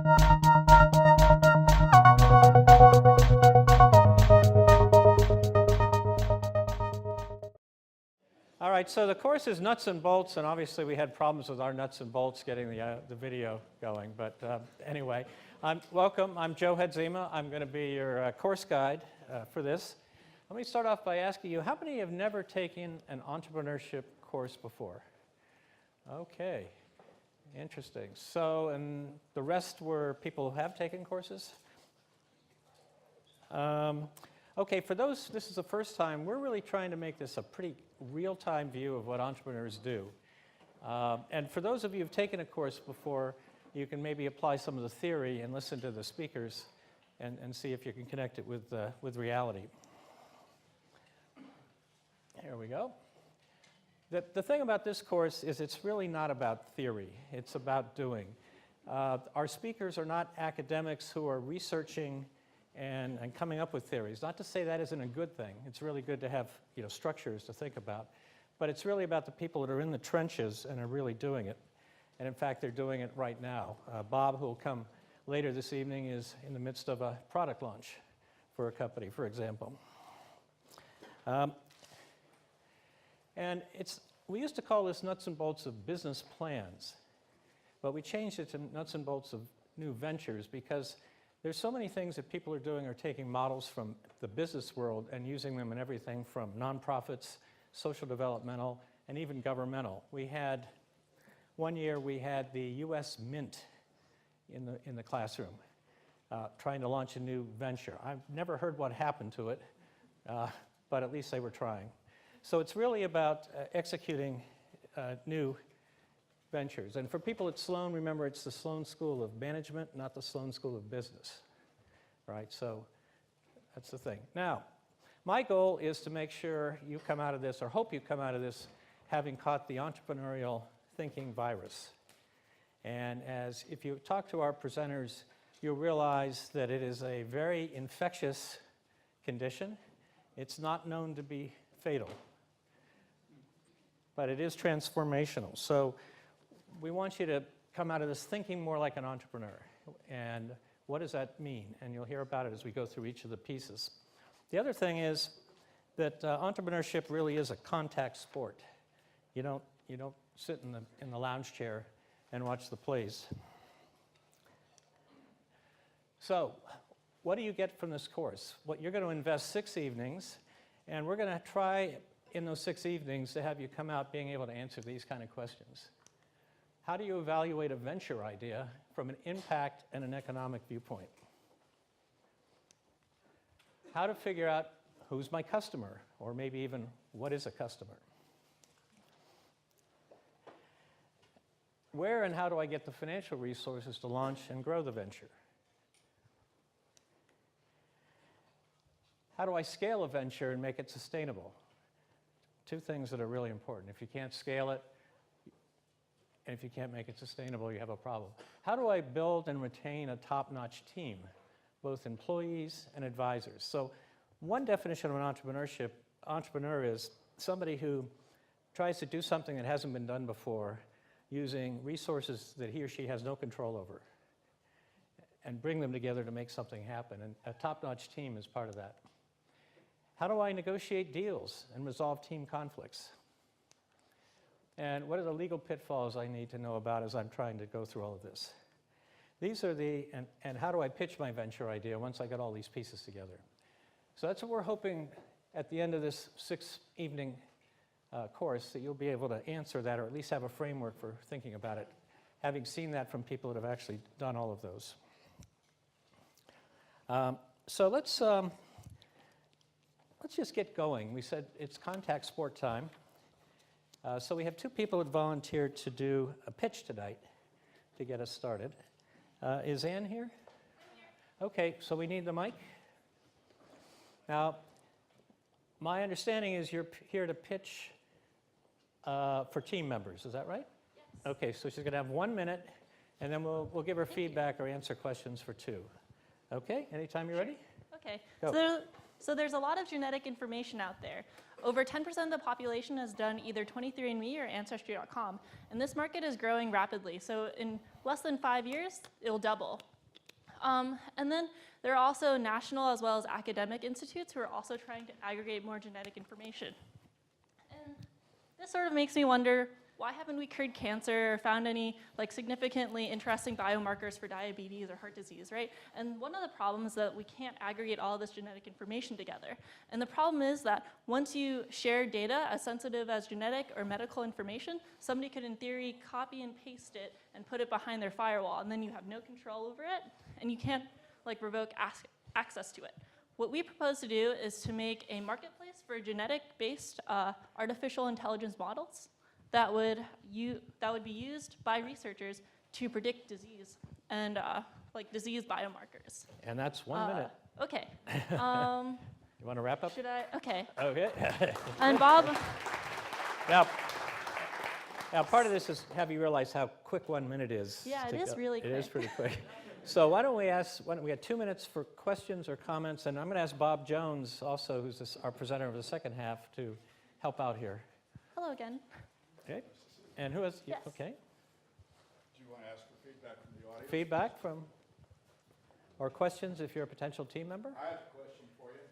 All right, so the course is nuts and bolts, and obviously we had problems with our nuts and bolts getting the video going. But anyway, welcome. I'm Joe Hadzima. I'm going to be your course guide for this. Let me start off by asking you, how many have never taken an entrepreneurship course before? Okay, interesting. So, and the rest were people who have taken courses? Okay, for those, this is the first time, we're really trying to make this a pretty real-time view of what entrepreneurs do. And for those of you who've taken a course before, you can maybe apply some of the theory and listen to the speakers and see if you can connect it with reality. Here we go. The thing about this course is it's really not about theory. It's about doing. Our speakers are not academics who are researching and coming up with theories. Not to say that isn't a good thing. It's really good to have structures to think about. But it's really about the people that are in the trenches and are really doing it. And in fact, they're doing it right now. Bob, who will come later this evening, is in the midst of a product launch for a company, for example. And we used to call this nuts and bolts of business plans. But we changed it to nuts and bolts of new ventures because there's so many things that people are doing are taking models from the business world and using them in everything from nonprofits, social developmental, and even governmental. One year we had the US Mint in the classroom trying to launch a new venture. I've never heard what happened to it, but at least they were trying. So it's really about executing new ventures. And for people at Sloan, remember it's the Sloan School of Management, not the Sloan School of Business, right? So that's the thing. Now, my goal is to make sure you come out of this, or hope you come out of this, having caught the entrepreneurial thinking virus. And if you talk to our presenters, you'll realize that it is a very infectious condition. It's not known to be fatal, but it is transformational. So we want you to come out of this thinking more like an entrepreneur. And what does that mean? And you'll hear about it as we go through each of the pieces. The other thing is that entrepreneurship really is a contact sport. You don't sit in the lounge chair and watch the plays. So what do you get from this course? You're going to invest 6 evenings, and we're going to try in those 6 evenings to have you come out being able to answer these kind of questions. How do you evaluate a venture idea from an impact and an economic viewpoint? How to figure out who's my customer, or maybe even what is a customer? Where and how do I get the financial resources to launch and grow the venture? How do I scale a venture and make it sustainable? 2 things that are really important. If you can't scale it, and if you can't make it sustainable, you have a problem. How do I build and retain a top-notch team, both employees and advisors? So one definition of an entrepreneur is somebody who tries to do something that hasn't been done before using resources that he or she has no control over and bring them together to make something happen. And a top-notch team is part of that. How do I negotiate deals and resolve team conflicts? And what are the legal pitfalls I need to know about as I'm trying to go through all of this? These are and how do I pitch my venture idea once I get all these pieces together? So that's what we're hoping at the end of this 6-evening course, that you'll be able to answer that, or at least have a framework for thinking about it, having seen that from people that have actually done all of those. So let's just get going. We said it's contact sport time. So we have 2 people that volunteered to do a pitch tonight to get us started. Is Ann here? Okay, so we need the mic. Now, my understanding is you're here to pitch for team members. Is that right? Yes. Okay, so she's going to have 1 minute, and then we'll give her feedback or answer questions for 2. Okay, anytime you're ready? Okay. Go. So there's a lot of genetic information out there. over 10% of the population has done either 23andMe or Ancestry.com, and this market is growing rapidly. So in less than 5 years, it will double. And then there are also national as well as academic institutes who are also trying to aggregate more genetic information. And this sort of makes me wonder, why haven't we cured cancer or found any significantly interesting biomarkers for diabetes or heart disease, right? And one of the problems is that we can't aggregate all this genetic information together. And the problem is that once you share data as sensitive as genetic or medical information, somebody could, in theory, copy and paste it and put it behind their firewall, and then you have no control over it, and you can't revoke access to it. What we propose to do is to make a marketplace for genetic-based artificial intelligence models that would be used by researchers to predict disease and disease biomarkers. And that's 1 minute. Okay. You want to wrap up? Should I? Okay. Okay. And Bob? Now, part of this is have you realize how quick 1 minute is. Yeah, it is really quick. It is pretty quick. So why don't we have 2 minutes for questions or comments, and I'm going to ask Bob Jones also, who's our presenter of the second half, to help out here. Hello again. Okay. And who is? Yes. Okay. Do you want to ask for feedback from the audience? Feedback from, or questions if you're a potential team member? I have a question for you.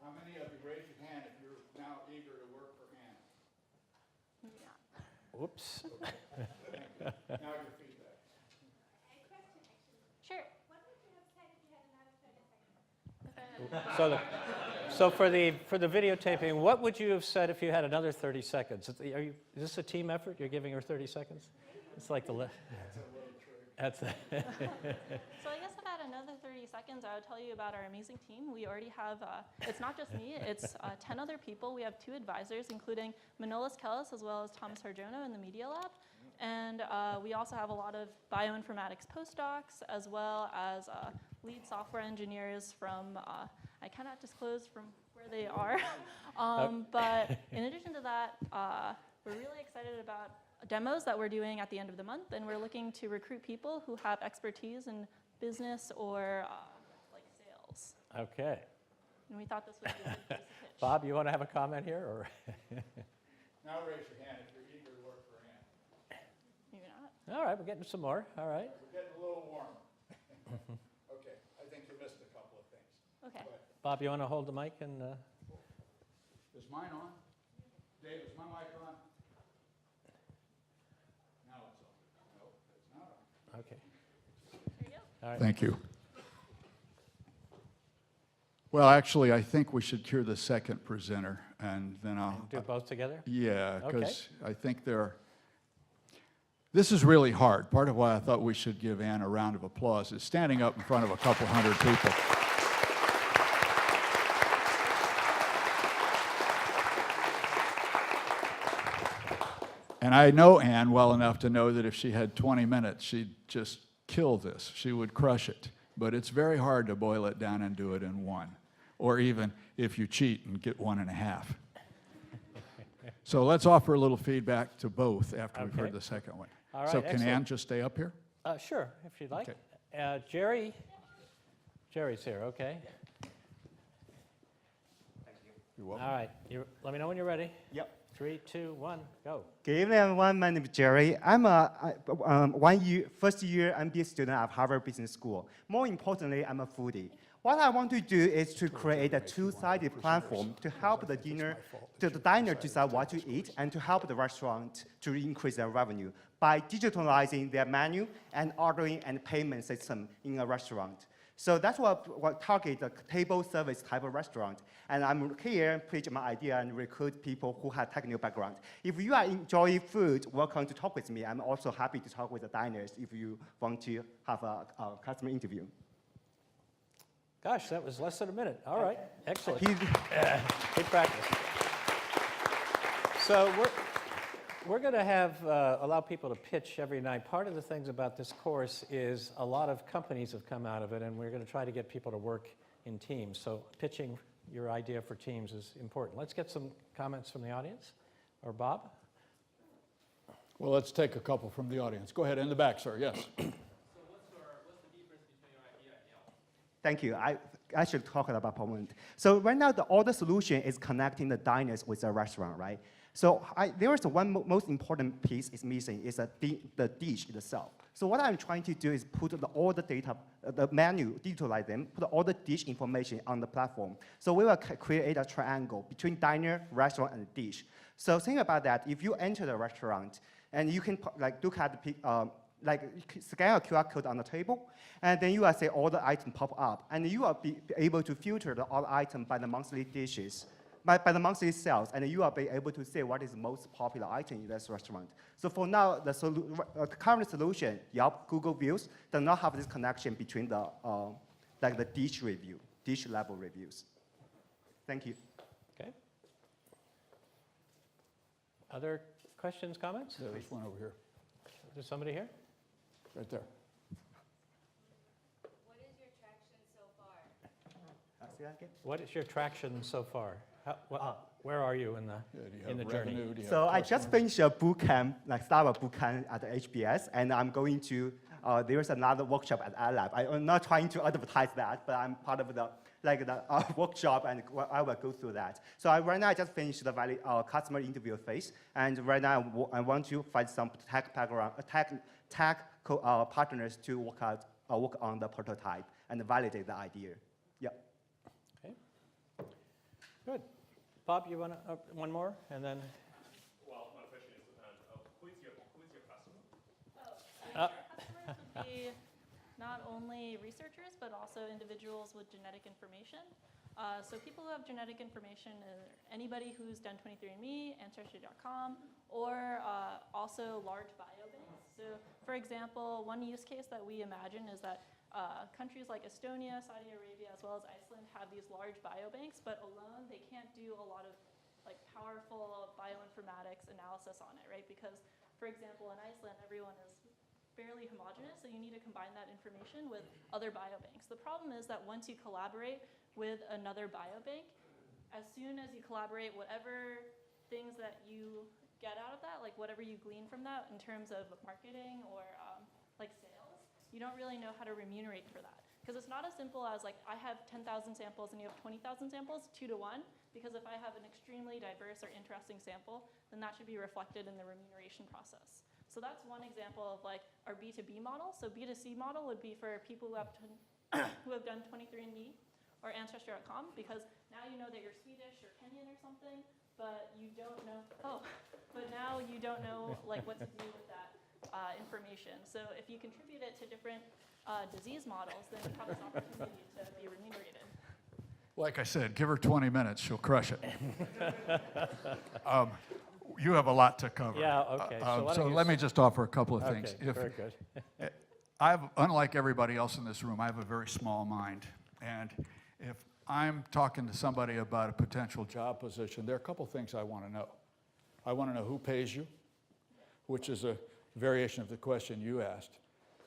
How many of you raise your hand if you're now eager to work for Anna? Yeah. Oops. Now your feedback. Sure. What would you have said if you had another 30 seconds? So for the videotaping, what would you have said if you had another 30 seconds? Is this a team effort? You're giving her 30 seconds? It's like the. That's a little trick. So I guess if I had another 30 seconds, I would tell you about our amazing team. We already have, it's not just me, it's 10 other people. We have 2 advisors, including Manolis Kellis as well as Thomas Harjono in the Media Lab. And we also have a lot of bioinformatics postdocs, as well as lead software engineers from, I cannot disclose from where they are. But in addition to that, we're really excited about demos that we're doing at the end of the month, and we're looking to recruit people who have expertise in business or sales. Okay. And we thought this would be a good place to pitch. Bob, you want to have a comment here? Or Now raise your hand if you're eager to work for Anna. Maybe not. All right, we're getting some more. All right. We're getting a little warm. Okay, I think you missed a couple of things. Okay. But Bob, you want to hold the mic and? is mine on? Dave, is my mic on? Now it's on. No, it's not on. Okay. There you go. All right. Thank you. Well, actually, I think we should cure the second presenter, and then I'll Do both together? Yeah, Okay. because I think this is really hard. Part of why I thought we should give Anne a round of applause is standing up in front of a couple hundred people. And I know Anne well enough to know that if she had 20 minutes, she'd just kill this. She would crush it. But it's very hard to boil it down and do it in 1. Or even if you cheat and get 1.5. So let's offer a little feedback to both after we've Okay. heard the second one. All right, So can excellent. Anne just stay up here? Sure, if you'd like. Okay. Jerry's here, okay. You're welcome. All right, let me know when you're ready. Yep. 3, 2, 1, go. Good evening, everyone. My name is Jerry. I'm a first-year MBA student at Harvard Business School. More importantly, I'm a foodie. What I want to do is to create a two-sided platform to help the diner decide what to eat and to help the restaurant to increase their revenue by digitalizing their menu and ordering and payment system in a restaurant. So that's what target the table service type of restaurant. And I'm here to pitch my idea and recruit people who have technical background. If you are enjoying food, welcome to talk with me. I'm also happy to talk with the diners if you want to have a customer interview. Gosh, that was less than a minute. All right, excellent. He's- Good practice. So we're going to have allow people to pitch every night. Part of the things about this course is a lot of companies have come out of it, and we're going to try to get people to work in teams. So pitching your idea for teams is important. Let's get some comments from the audience. Or Bob? Well, let's take a couple from the audience. Go ahead, in the back, sir. Yes. So what's the difference between your idea and Thank you. I should talk about moment. So right now, the order solution is connecting the diners with the restaurant, right? So there is one most important piece is missing, is the dish itself. So what I'm trying to do is put all the data, the menu, digitalize them, put all the dish information on the platform. So we will create a triangle between diner, restaurant, and dish. So think about that. If you enter the restaurant, and you can look at the scan a QR code on the table, and then you will see all the items pop up, and you will be able to filter all the items by the monthly dishes, by the monthly sales, and you will be able to see what is the most popular item in this restaurant. So for now, the current solution, Yelp, Google Views, does not have this connection between the the dish level reviews. Thank you. Okay. Other questions, comments? There's one over here, Is there somebody here? right there. What is your traction so far? Say that again? What is your traction so far? Where are you in Yeah, do you the have journey? revenue? Do you So have I just finished a boot camp, Startup boot camp at the HBS, and I'm going to, there's another workshop at iLab. I'm not trying to advertise that, but I'm part of the workshop, and I will go through that. So right now I just finished the customer interview phase, and right now I want to find some tech partners to work on the prototype and validate the idea. Yeah. Okay. Good. Bob, you want one more, and then? Well, my question is, who is your customer? Our customers would be not only researchers, but also individuals with genetic information. So people who have genetic information are anybody who's done 23andMe, Ancestry.com, or also large biobanks. So for example, one use case that we imagine is that countries like Estonia, Saudi Arabia, as well as Iceland have these large biobanks, but alone they can't do a lot of powerful bioinformatics analysis on it, right? Because, for example, in Iceland, everyone is fairly homogeneous, so you need to combine that information with other biobanks. The problem is that once you collaborate with another biobank, as soon as you collaborate, whatever things that you get out of that, whatever you glean from that in terms of marketing or sales, you don't really know how to remunerate for that. Because it's not as simple as I have 10,000 samples and you have 20,000 samples, 2 to 1, because if I have an extremely diverse or interesting sample, then that should be reflected in the remuneration process. So that's one example of our B2B model. So B2C model would be for people who have done 23andMe or Ancestry.com, because now you know that you're Swedish or Kenyan or something, but you don't know, but now you don't know what to do with that information. So if you contribute it to different disease models, then you have this opportunity to be remunerated. Like I said, give her 20 minutes, she'll crush it. You have a lot to cover. Yeah, okay. So let me just offer a couple of things. Okay, very good. Unlike everybody else in this room, I have a very small mind. And if I'm talking to somebody about a potential job position, there are a couple things I want to know. I want to know who pays you, which is a variation of the question you asked.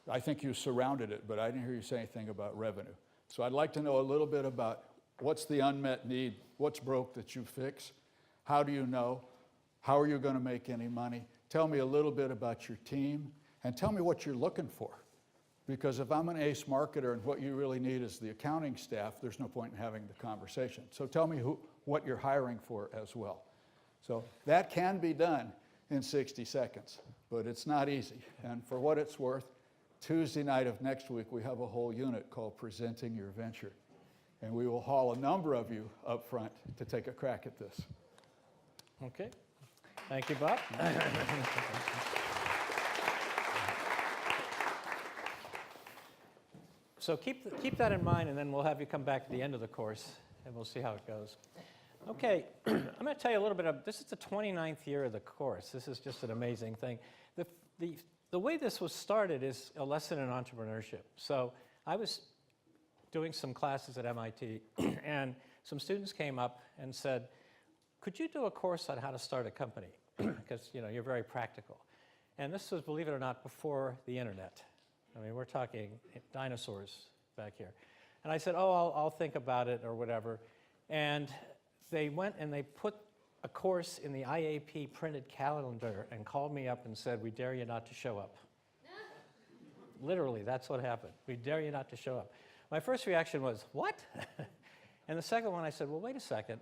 I think you surrounded it, but I didn't hear you say anything about revenue. So I'd like to know a little bit about what's the unmet need, what's broke that you fix, how do you know, how are you going to make any money? Tell me a little bit about your team, and tell me what you're looking for. Because if I'm an ace marketer and what you really need is the accounting staff, there's no point in having the conversation. So tell me what you're hiring for as well. So that can be done in 60 seconds, but it's not easy. And for what it's worth, Tuesday night of next week, we have a whole unit called Presenting Your Venture. And we will haul a number of you up front to take a crack at this. Okay. Thank you, Bob. So keep that in mind, and then we'll have you come back at the end of the course, and we'll see how it goes. Okay, I'm going to tell you a little bit of, this is the 29th year of the course. This is just an amazing thing. The way this was started is a lesson in entrepreneurship. So I was doing some classes at MIT, and some students came up and said, could you do a course on how to start a company? Because you're very practical. And this was, believe it or not, before the internet. I mean, we're talking dinosaurs back here. And I said, oh, I'll think about it or whatever. And they went and they put a course in the IAP printed calendar and called me up and said, we dare you not to show up. Literally, that's what happened. We dare you not to show up. my first reaction was, what? And the second one, I said, well, wait a second.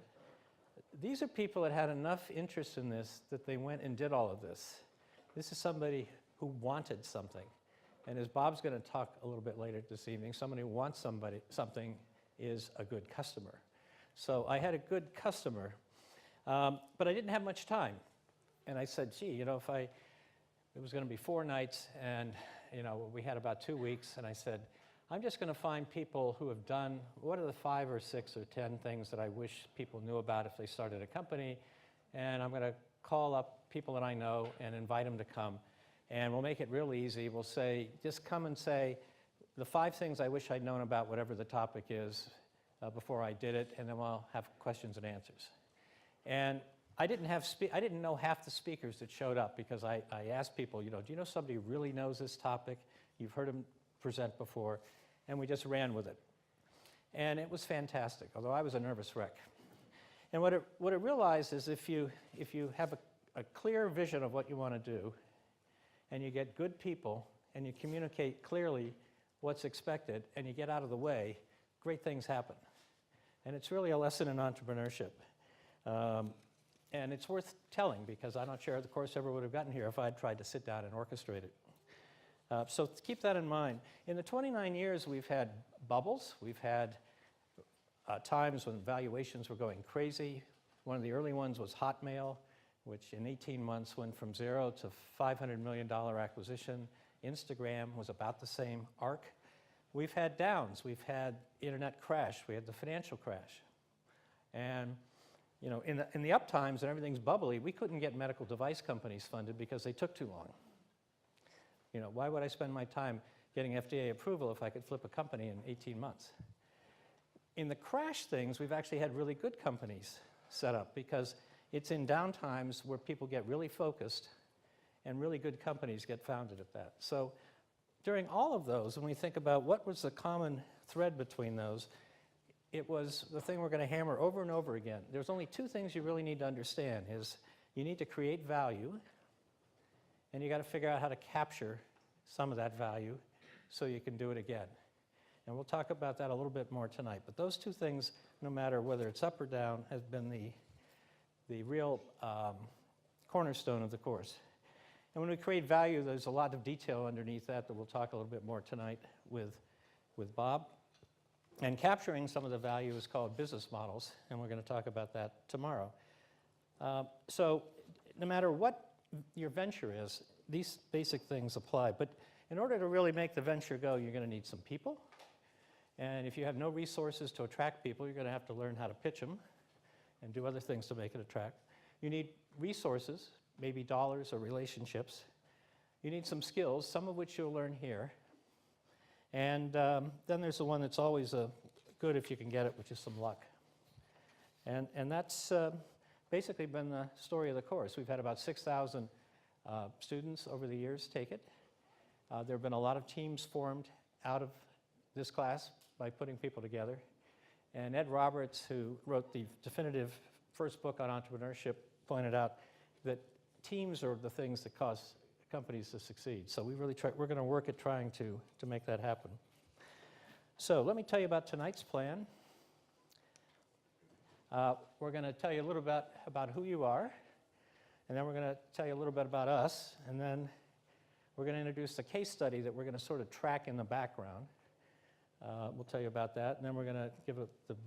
These are people that had enough interest in this that they went and did all of this. This is somebody who wanted something. And as Bob's going to talk a little bit later this evening, somebody who wants something is a good customer. So I had a good customer, but I didn't have much time. And I said, gee, you know, it was going to be 4 nights, and you know, we had about 2 weeks, and I said, I'm just going to find people who have done, what are the 5 or 6 or 10 things that I wish people knew about if they started a company, and I'm going to call up people that I know and invite them to come. And we'll make it real easy. We'll say, just come and say the 5 things I wish I'd known about whatever the topic is before I did it, and then we'll have questions and answers. And I didn't know half the speakers that showed up because I asked people, you know, do you know somebody who really knows this topic? You've heard them present before, and we just ran with it. And it was fantastic, although I was a nervous wreck. And what it realized is if you have a clear vision of what you want to do, and you get good people, and you communicate clearly what's expected, and you get out of the way, great things happen. And it's really a lesson in entrepreneurship. And it's worth telling, because I'm not sure the course ever would have gotten here if I'd tried to sit down and orchestrate it. So keep that in mind. In the 29 years, we've had bubbles. We've had times when valuations were going crazy. One of the early ones was Hotmail, which in 18 months went from 0 to $500 million acquisition. Instagram was about the same arc. We've had downs. We've had internet crash. We had the financial crash. And you know, in the up times and everything's bubbly, we couldn't get medical device companies funded because they took too long. You know, why would I spend my time getting FDA approval if I could flip a company in 18 months? In the crash things, we've actually had really good companies set up because it's in downtimes where people get really focused and really good companies get founded at that. So during all of those, when we think about what was the common thread between those, it was the thing we're going to hammer over and over again. There's only 2 things you really need to understand is you need to create value, and you got to figure out how to capture some of that value so you can do it again. And we'll talk about that a little bit more tonight. But those 2 things, no matter whether it's up or down, have been the real cornerstone of the course. And when we create value, there's a lot of detail underneath that we'll talk a little bit more tonight with Bob. And capturing some of the value is called business models, and we're going to talk about that tomorrow. So no matter what your venture is, these basic things apply. But in order to really make the venture go, you're going to need some people. And if you have no resources to attract people, you're going to have to learn how to pitch them and do other things to make it attract. You need resources, maybe dollars or relationships. You need some skills, some of which you'll learn here. And then there's the one that's always good if you can get it, which is some luck. And that's basically been the story of the course. We've had about 6,000 students over the years take it. There have been a lot of teams formed out of this class by putting people together. And Ed Roberts, who wrote the definitive first book on entrepreneurship, pointed out that teams are the things that cause companies to succeed. So we're going to work at trying to make that happen. So let me tell you about tonight's plan. We're going to tell you a little bit about who you are, and then we're going to tell you a little bit about us, and then we're going to introduce a case study that we're going to sort of track in the background. We'll tell you about that, and then we're going to give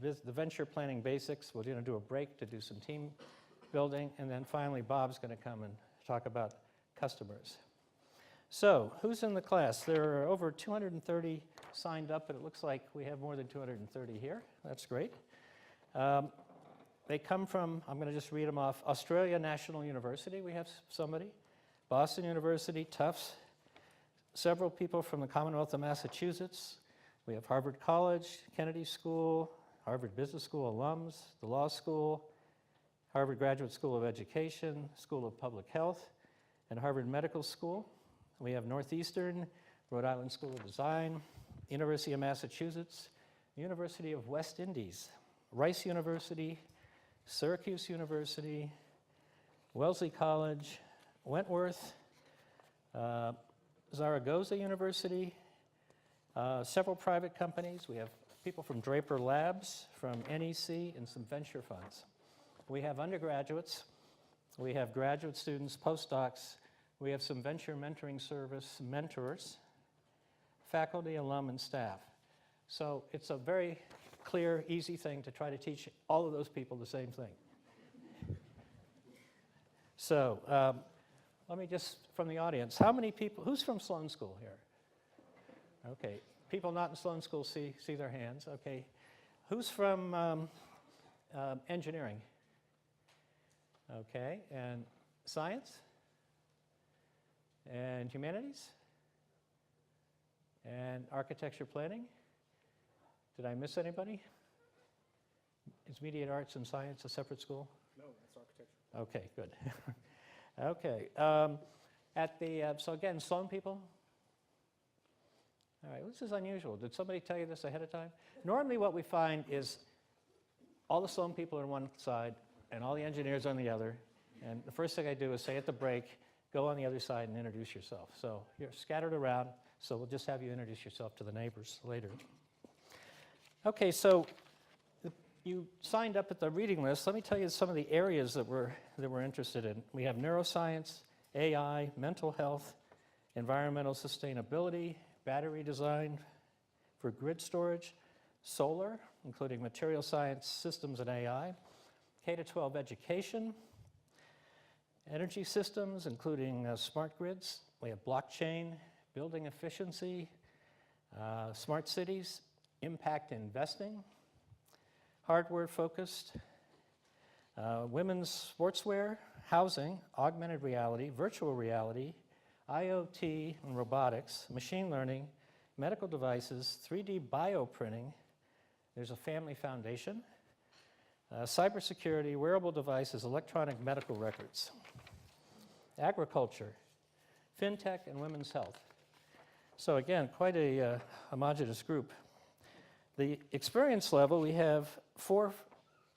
the venture planning basics. We're going to do a break to do some team building, and then finally Bob's going to come and talk about customers. So, who's in the class? There are over 230 signed up, but it looks like we have more than 230 here. That's great. They come from, I'm going to just read them off, Australia National University, we have somebody, Boston University, Tufts, several people from the Commonwealth of Massachusetts. We have Harvard College, Kennedy School, Harvard Business School alums, the Law School, Harvard Graduate School of Education, School of Public Health, and Harvard Medical School. We have Northeastern, Rhode Island School of Design, University of Massachusetts, University of West Indies, Rice University, Syracuse University, Wellesley College, Wentworth, Zaragoza University, Several private companies. We have people from Draper Labs, from NEC, and some venture funds. We have undergraduates. We have graduate students, postdocs. We have some venture mentoring service mentors, faculty, alum, and staff. So it's a very clear, easy thing to try to teach all of those people the same thing. So let me just, from the audience, how many people, who's from Sloan School here? Okay, people not in Sloan School see their hands, okay. Who's from engineering? Okay, and science? And humanities? And architecture planning? Did I miss anybody? Is Mediate Arts and Science a separate school? No, that's architecture. Okay, good. Okay, so again, Sloan people? All right, this is unusual. Did somebody tell you this ahead of time? Normally what we find is all the Sloan people are on one side and all the engineers on the other. And the first thing I do is say at the break, go on the other side and introduce yourself. So you're scattered around, so we'll just have you introduce yourself to the neighbors later. Okay, so you signed up at the reading list. Let me tell you some of the areas that we're interested in. We have neuroscience, AI, mental health, environmental sustainability, battery design for grid storage, solar, including material science, systems, and AI, K-12 education, energy systems, including smart grids. We have blockchain, building efficiency, smart cities, impact investing, hardware-focused, women's sportswear, housing, augmented reality, virtual reality, IoT and robotics, machine learning, medical devices, 3D bioprinting. There's a family foundation, cybersecurity, wearable devices, electronic medical records, agriculture, fintech, and women's health. So again, quite a homogeneous group. The experience level, we have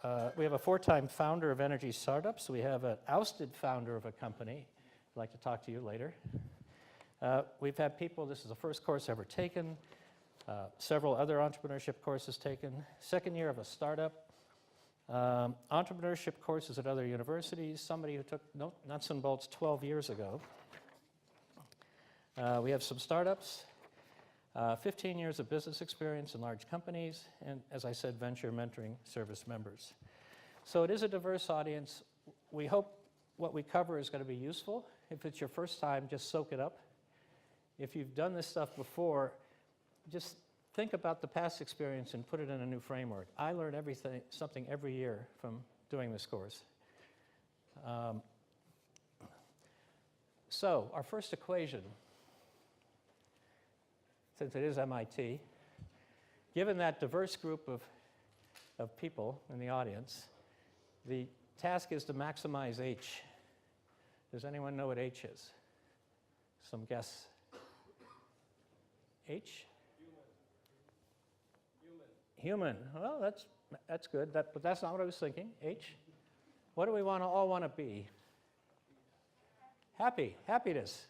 a four-time founder of energy startups. We have an ousted founder of a company. I'd like to talk to you later. We've had people, this is the first course ever taken, several other entrepreneurship courses taken, second year of a startup, entrepreneurship courses at other universities, somebody who took nuts and bolts 12 years ago. We have some startups, 15 years of business experience in large companies, and as I said, venture mentoring service members. So it is a diverse audience. We hope what we cover is going to be useful. If it's your first time, just soak it up. If you've done this stuff before, just think about the past experience and put it in a new framework. I learn something every year from doing this course. So our first equation, since it is MIT, given that diverse group of people in the audience, the task is to maximize H. Does anyone know what H is? Some guess. H? Human. Well, that's good, but that's not what I was thinking. H? What do we all want to be? Happy. Happiness.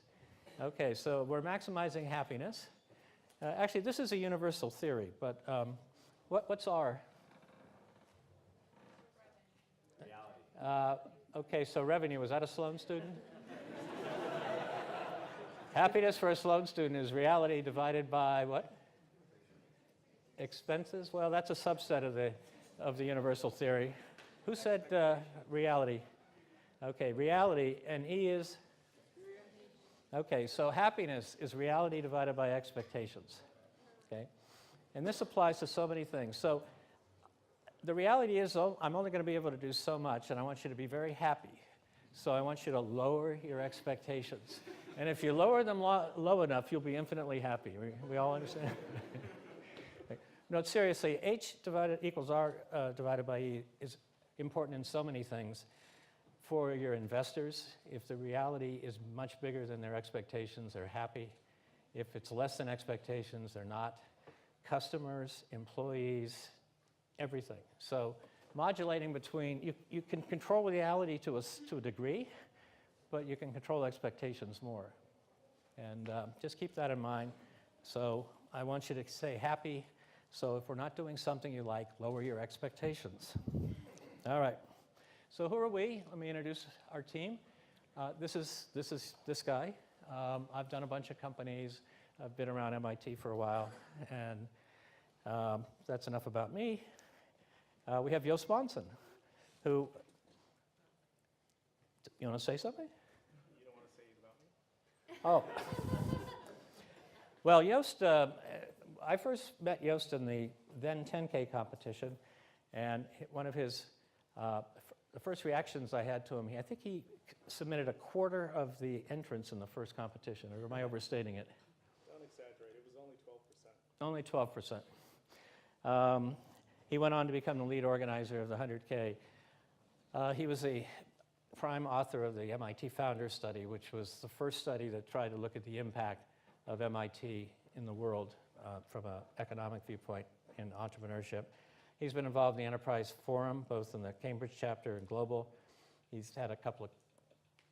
Okay, so we're maximizing happiness. Actually, this is a universal theory, but what's R? Reality. Okay, so revenue, was that a Sloan student? Happiness for a Sloan student is reality divided by what? Expenses? Well, that's a subset of the universal theory. Who said reality? Okay, reality, and E is? Okay, so happiness is reality divided by expectations. Okay, and this applies to so many things. So the reality is, I'm only going to be able to do so much, and I want you to be very happy. So I want you to lower your expectations. And if you lower them low enough, you'll be infinitely happy. We all understand? No, seriously, H equals R divided by E is important in so many things. For your investors, if the reality is much bigger than their expectations, they're happy. If it's less than expectations, they're not. Customers, employees, everything. So modulating between, you can control reality to a degree, but you can control expectations more. And just keep that in mind. So I want you to say happy. So if we're not doing something you like, lower your expectations. All right. So who are we? Let me introduce our team. This is this guy. I've done a bunch of companies. I've been around MIT for a while, and that's enough about me. We have Joost Monson, who, you want to say something? You don't want to say it about me? Oh. Well, Joost, I first met Joost in the then 10K competition, and one of his, the first reactions I had to him, I think he submitted a quarter of the entrants in the first competition, or am I overstating it? Don't exaggerate, it was only 12%. Only 12%. He went on to become the lead organizer of the 100K. He was a prime author of the MIT Founders Study, which was the first study that tried to look at the impact of MIT in the world from an economic viewpoint in entrepreneurship. He's been involved in the Enterprise Forum, both in the Cambridge chapter and global. He's had a couple of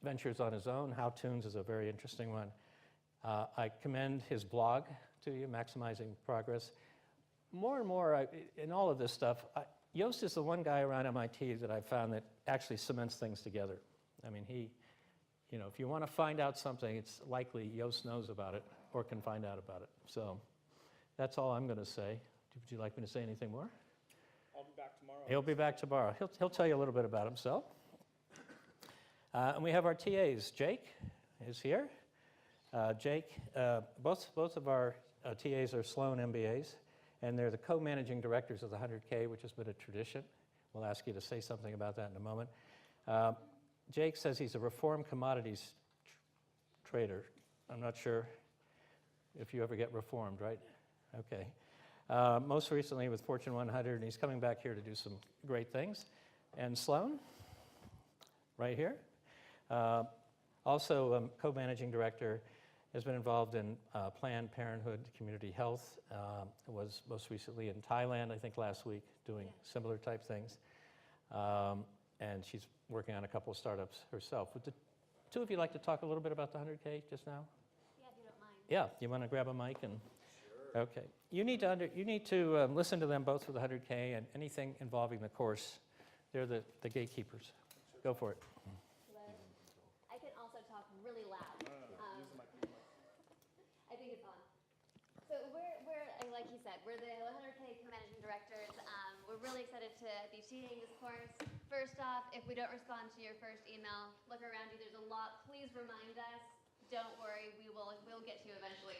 ventures on his own. How Tunes is a very interesting one. I commend his blog to you, Maximizing Progress. More and more, in all of this stuff, Joost is the one guy around MIT that I've found that actually cements things together. I mean, if you want to find out something, it's likely Joost knows about it or can find out about it. So that's all I'm going to say. Would you like me to say anything more? I'll be back tomorrow. He'll be back tomorrow. He'll tell you a little bit about himself. And we have our TAs. Jake is here. Jake, both of our TAs are Sloan MBAs, and they're the co-managing directors of the 100K, which has been a tradition. We'll ask you to say something about that in a moment. Jake says he's a reformed commodities trader. I'm not sure if you ever get reformed, right? Okay. Most recently with Fortune 100, and he's coming back here to do some great things. And Sloan, right here, also co-managing director, has been involved in Planned Parenthood, community health, was most recently in Thailand, I think last week, doing similar type things. And she's working on a couple of startups herself. Would the two of you like to talk a little bit about the 100K just now? Yeah, if you don't mind. Yeah, you want to grab a mic and? Sure. Okay. You need to listen to them both for the 100K and anything involving the course. They're the gatekeepers. Go for it. I can also talk really loud. I think it's on. So we're like he said, we're the 100K co-managing directors. We're really excited to be teaching this course. First off, if we don't respond to your first email, look around you. There's a lot. Please remind us. Don't worry, we'll get to you eventually.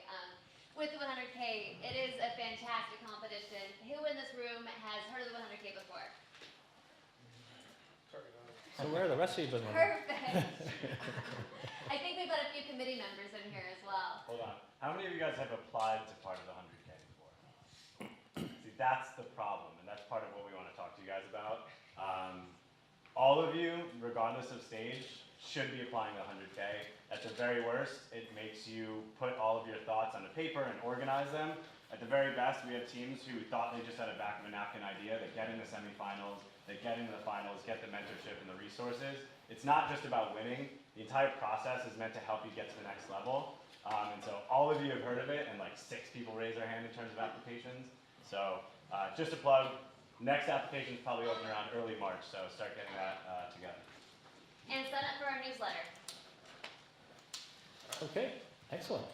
With the 100K, it is a fantastic competition. Who in this room has heard of the 100K before? So where are the rest of you been running? Perfect. I think we've got a few committee members in here as well. Hold on. How many of you guys have applied to part of the 100K before? See, that's the problem, and that's part of what we want to talk to you guys about. All of you, regardless of stage, should be applying to 100K. At the very worst, it makes you put all of your thoughts on a paper and organize them. At the very best, we have teams who thought they just had a back of a napkin idea that get in the semifinals, they get into the finals, get the mentorship and the resources. It's not just about winning. The entire process is meant to help you get to the next level. And so all of you have heard of it, and like 6 people raised their hand in terms of applications. So just a plug, next application is probably open around early March, so start getting that together. And sign up for our newsletter. Okay, excellent.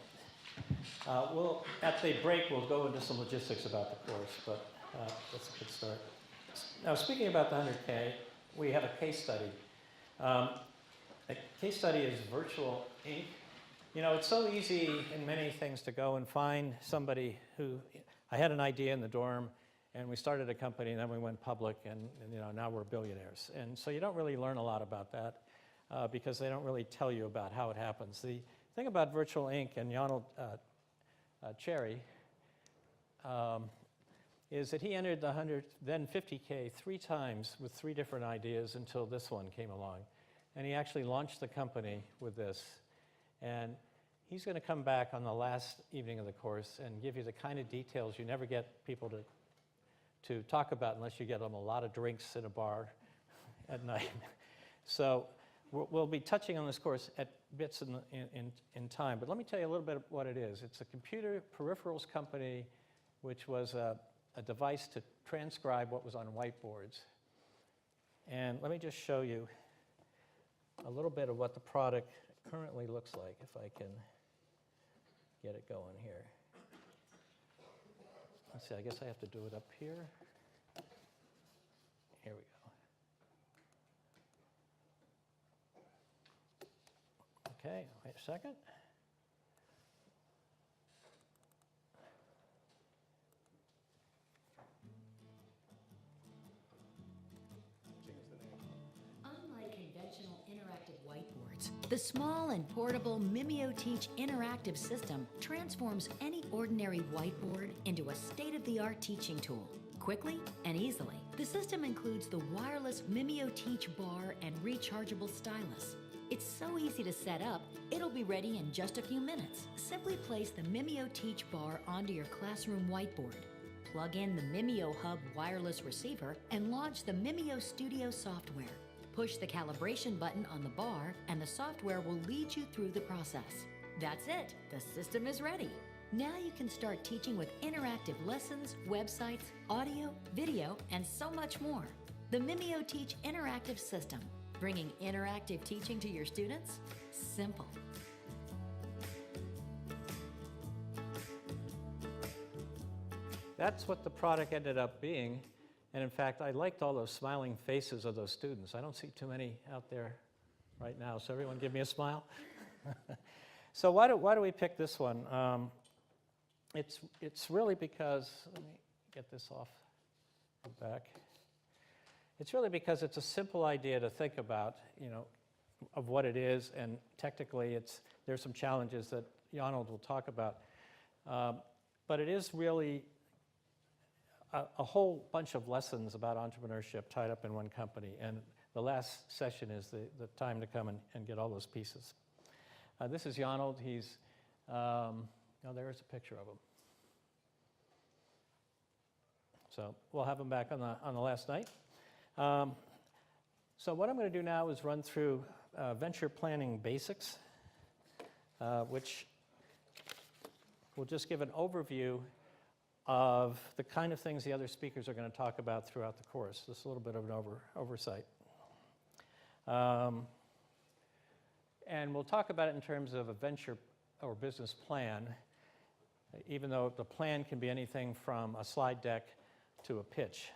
At the break, we'll go into some logistics about the course, but that's a good start. Now, speaking about the 100K, we have a case study. A case study is Virtual Inc. You know, it's so easy in many things to go and find somebody who, I had an idea in the dorm, and we started a company, and then we went public, and now we're billionaires. And so you don't really learn a lot about that because they don't really tell you about how it happens. The thing about Virtual Inc. and Ronald Cherry is that he entered the 100, then 50K 3 times with 3 different ideas until this one came along. And he actually launched the company with this. And he's going to come back on the last evening of the course and give you the kind of details you never get people to talk about unless you get them a lot of drinks in a bar at night. So we'll be touching on this course. At bits in time, but let me tell you a little bit of what it is. It's a computer peripherals company, which was a device to transcribe what was on whiteboards. And let me just show you a little bit of what the product currently looks like, if I can get it going here. Let's see, I guess I have to do it up here. Here we go. Okay, wait a second. Unlike conventional interactive whiteboards, the small and portable MiniOh Teach interactive system transforms any ordinary whiteboard into a state-of-the-art teaching tool, quickly and easily. The system includes the wireless MiniOh Teach bar and rechargeable stylus. It's so easy to set up, it'll be ready in just a few minutes. Simply place the MiniOh Teach bar onto your classroom whiteboard. Plug in the MiniOh Hub wireless receiver and launch the MiniOh Studio software. Push the calibration button on the bar and the software will lead you through the process. That's it, the system is ready. Now you can start teaching with interactive lessons, websites, audio, video, and so much more. The MiniOh Teach interactive system. Bringing interactive teaching to your students? Simple. That's what the product ended up being. And in fact, I liked all those smiling faces of those students. I don't see too many out there right now, so everyone give me a smile. So why do we pick this one? It's really because, let me get this off the back. It's really because it's a simple idea to think about, of what it is, and technically there's some challenges that Ronald will talk about. But it is really a whole bunch of lessons about entrepreneurship tied up in one company, and the last session is the time to come and get all those pieces. This is Ronald. He's, there's a picture of him. So we'll have him back on the last night. So what I'm going to do now is run through venture planning basics, which will just give an overview of the kind of things the other speakers are going to talk about throughout the course. Just a little bit of an oversight. And we'll talk about it in terms of a venture or business plan, even though the plan can be anything from a slide deck to a pitch.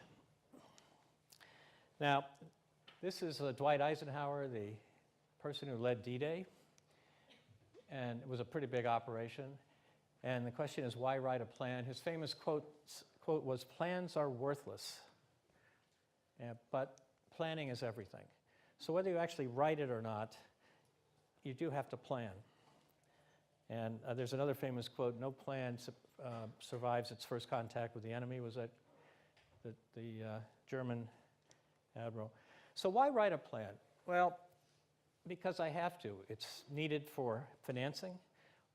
Now, this is Dwight Eisenhower, the person who led D-Day, and it was a pretty big operation. And the question is, why write a plan? His famous quote was, "Plans are worthless, but planning is everything." So whether you actually write it or not, you do have to plan. And there's another famous quote, "No plan survives its first contact with the enemy," was that the German admiral. So why write a plan? Well, because I have to. It's needed for financing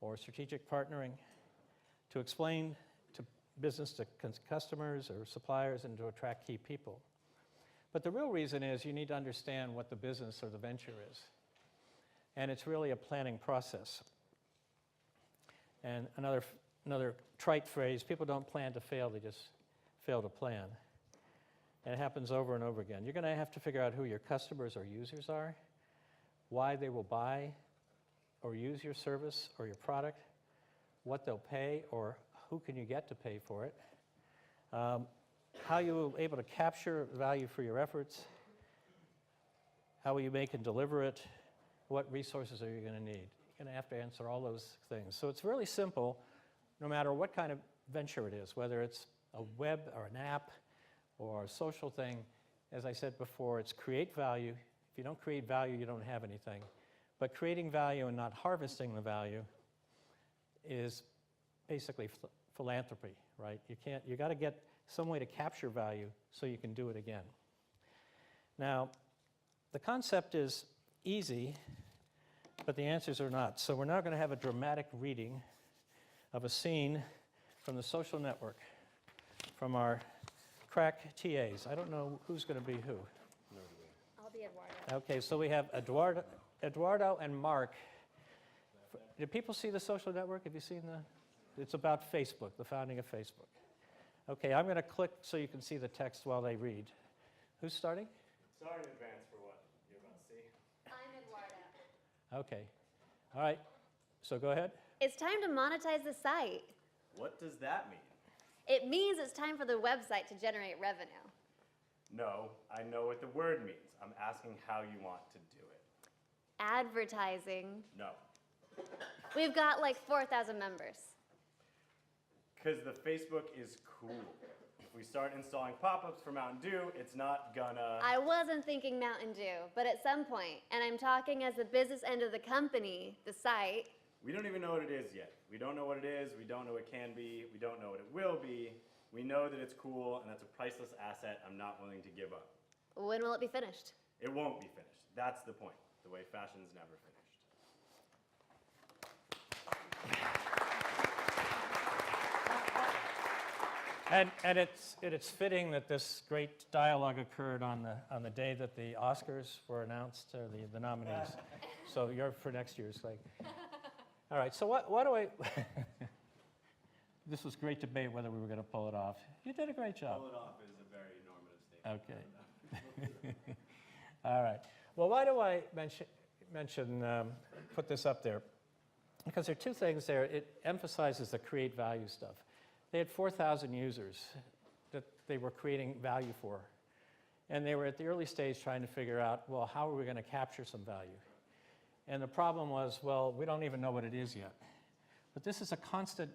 or strategic partnering, to explain to business to customers or suppliers, and to attract key people. But the real reason is you need to understand what the business or the venture is. And it's really a planning process. And another trite phrase, people don't plan to fail, they just fail to plan. And it happens over and over again. You're going to have to figure out who your customers or users are, why they will buy or use your service or your product, what they'll pay or who can you get to pay for it, how you will be able to capture value for your efforts, how will you make and deliver it, what resources are you going to need. You're going to have to answer all those things. So it's really simple, no matter what kind of venture it is, whether it's a web or an app or a social thing. As I said before, it's create value. If you don't create value, you don't have anything. But creating value and not harvesting the value is basically philanthropy, right? You got to get some way to capture value so you can do it again. Now, the concept is easy, but the answers are not. So we're now going to have a dramatic reading of a scene from The Social Network, from our crack TAs. I don't know who's going to be who. I'll be Eduardo. Okay, so we have Eduardo and Mark, did people see the social network? Have you seen it's about Facebook, the founding of Facebook. Okay, I'm going to click so you can see the text while they read. Who's starting? Sorry in advance for what you're about to see. I'm Eduardo. Okay. All right. So go ahead. It's time to monetize the site. What does that mean? It means it's time for the website to generate revenue. No, I know what the word means. I'm asking how you want to do it. Advertising. No. We've got like 4,000 members. Because the Facebook is cool. If we start installing pop-ups for Mountain Dew, it's not gonna... I wasn't thinking Mountain Dew, but at some point, and I'm talking as the business end of the company, the site. We don't even know what it is yet. We don't know what it is, we don't know what it can be, we don't know what it will be. We know that it's cool, and that's a priceless asset I'm not willing to give up. When will it be finished? It won't be finished. That's the point. The way fashion's never finished. And it's fitting that this great dialogue occurred on the day that the Oscars were announced, or the nominees. So you're for next year's. Like, all right. So what do I? This was great debate whether we were going to pull it off. You did a great job. Pull it off is a very normative statement. Okay. All right. Well, why do I put this up there? Because there are two things there. It emphasizes the create value stuff. They had 4,000 users that they were creating value for. And they were at the early stage trying to figure out, well, how are we going to capture some value? And the problem was, well, we don't even know what it is yet. But this is a constant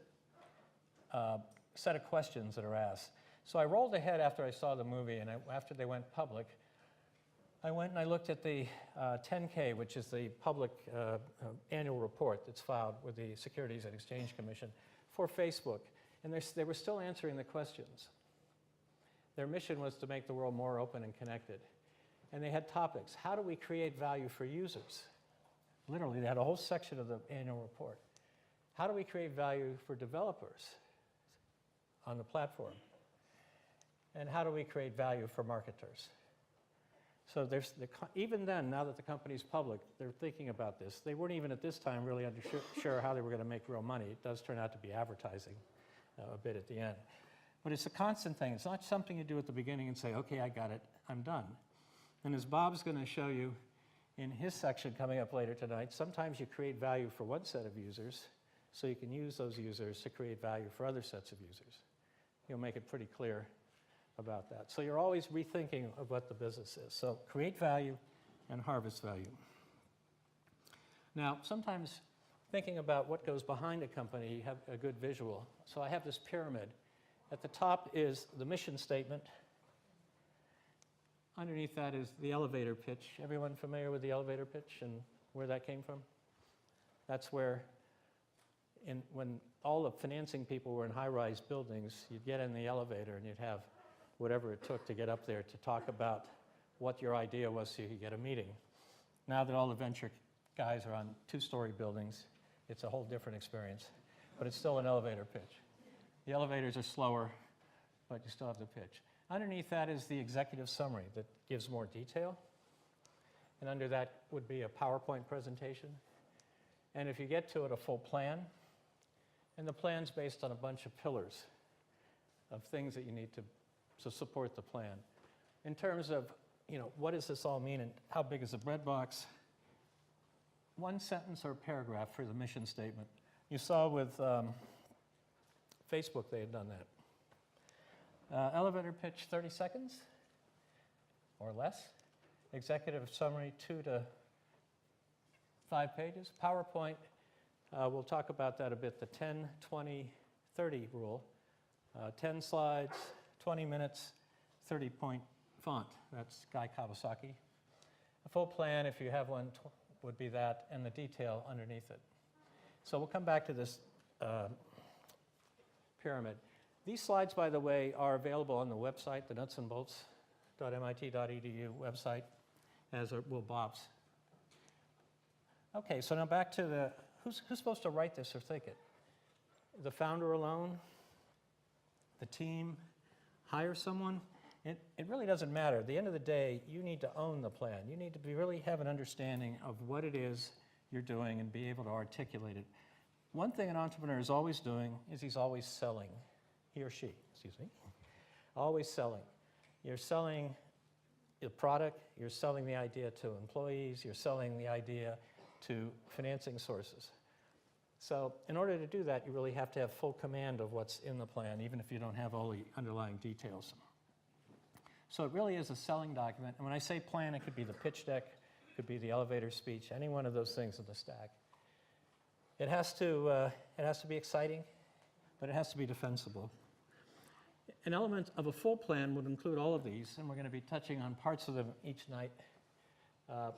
set of questions that are asked. So I rolled ahead after I saw the movie, and after they went public, I went and I looked at the 10K, which is the public annual report that's filed with the Securities and Exchange Commission for Facebook. And they were still answering the questions. Their mission was to make the world more open and connected. And they had topics. How do we create value for users? Literally, they had a whole section of the annual report. How do we create value for developers on the platform? And how do we create value for marketers? So even then, now that the company's public, they're thinking about this. They weren't even at this time really sure how they were going to make real money. It does turn out to be advertising a bit at the end. But it's a constant thing. It's not something you do at the beginning and say, okay, I got it, I'm done. And as Bob's going to show you in his section coming up later tonight, sometimes you create value for one set of users so you can use those users to create value for other sets of users. He'll make it pretty clear about that. So you're always rethinking of what the business is. So create value and harvest value. Now, sometimes thinking about what goes behind a company, you have a good visual. So I have this pyramid. At the top is the mission statement. Underneath that is the elevator pitch. Everyone familiar with the elevator pitch and where that came from? That's where, when all the financing people were in high-rise buildings, you'd get in the elevator and you'd have whatever it took to get up there to talk about what your idea was so you could get a meeting. Now that all the venture guys are on two-story buildings, it's a whole different experience, but it's still an elevator pitch. The elevators are slower, but you still have the pitch. Underneath that is the executive summary that gives more detail, and under that would be a PowerPoint presentation. And if you get to it, a full plan, and the plan's based on a bunch of pillars of things that you need to support the plan. In terms of, what does this all mean and how big is the breadbox? One sentence or paragraph for the mission statement. You saw with Facebook they had done that. Elevator pitch, 30 seconds or less. Executive summary, 2 to 5 pages. PowerPoint, we'll talk about that a bit, the 10, 20, 30 rule. 10 slides, 20 minutes, 30-point font. That's Guy Kawasaki. A full plan, if you have one, would be that, and the detail underneath it. So we'll come back to this pyramid. These slides, by the way, are available on the website, the nutsandbolts.mit.edu website, as will Bob's. Okay, so now back to who's supposed to write this or think it? The founder alone? The team? Hire someone? It really doesn't matter. At the end of the day, you need to own the plan. You need to really have an understanding of what it is you're doing and be able to articulate it. One thing an entrepreneur is always doing is he's always selling. He or she, excuse me. Always selling. You're selling the product, you're selling the idea to employees, you're selling the idea to financing sources. So in order to do that, you really have to have full command of what's in the plan, even if you don't have all the underlying details. So it really is a selling document. And when I say plan, it could be the pitch deck, it could be the elevator speech, any one of those things in the stack. It has to be exciting, but it has to be defensible. An element of a full plan would include all of these, and we're going to be touching on parts of them each night.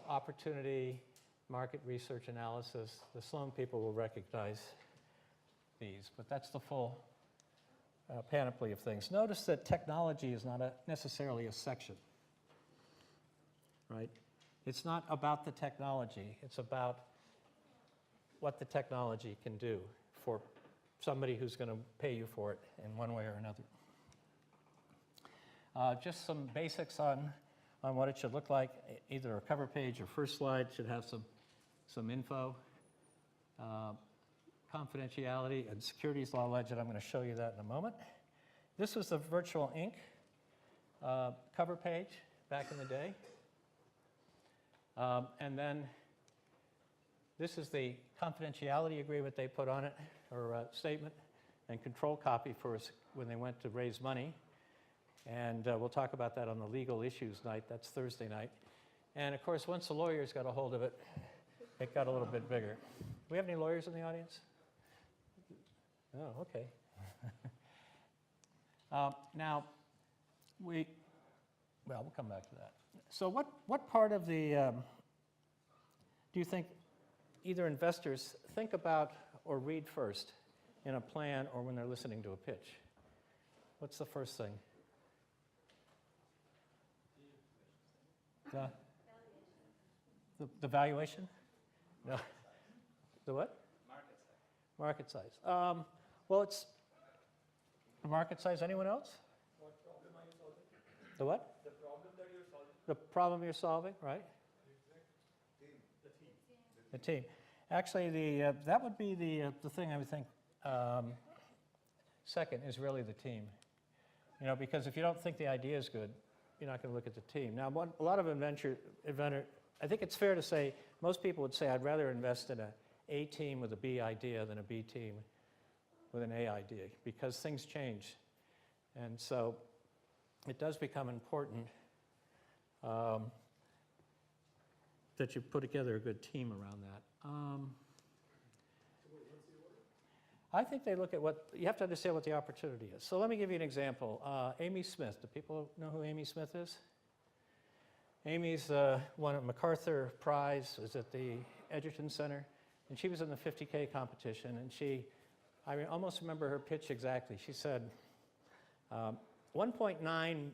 Opportunity, market research analysis. The Sloan people will recognize these, but that's the full panoply of things. Notice that technology is not necessarily a section, right? It's not about the technology. It's about what the technology can do for somebody who's going to pay you for it in one way or another. Just some basics on what it should look like. Either a cover page or first slide should have some info. Confidentiality and securities law legend, I'm going to show you that in a moment. This was the Virtual Ink cover page back in the day. And then this is the confidentiality agreement they put on it, or statement, and control copy for us when they went to raise money. And we'll talk about that on the legal issues night. That's Thursday night. And of course, once the lawyers got a hold of it, it got a little bit bigger. Do we have any lawyers in the audience? Oh, okay. Now, we'll come back to that. So what part of the, do you think either investors think about or read first in a plan or when they're listening to a pitch? What's the first thing? The valuation? No. The what? Market size. Market size. Well, it's the market size. Anyone else? What problem are you solving? The what? The problem that you're solving. The problem you're solving, right? The team. Actually, that would be the thing I would think second is really the team. You know, because if you don't think the idea is good, you're not going to look at the team. Now, a lot of inventor, I think it's fair to say most people would say I'd rather invest in A team with a B idea than a B team with an A idea, because things change. And so it does become important that you put together a good team around that. I think they look at you have to understand what the opportunity is. So let me give you an example. Amy Smith, do people know who Amy Smith is? Amy's won a MacArthur Prize, was at the Edgerton Center, and she was in the 50K competition, and I almost remember her pitch exactly. She said, 1.9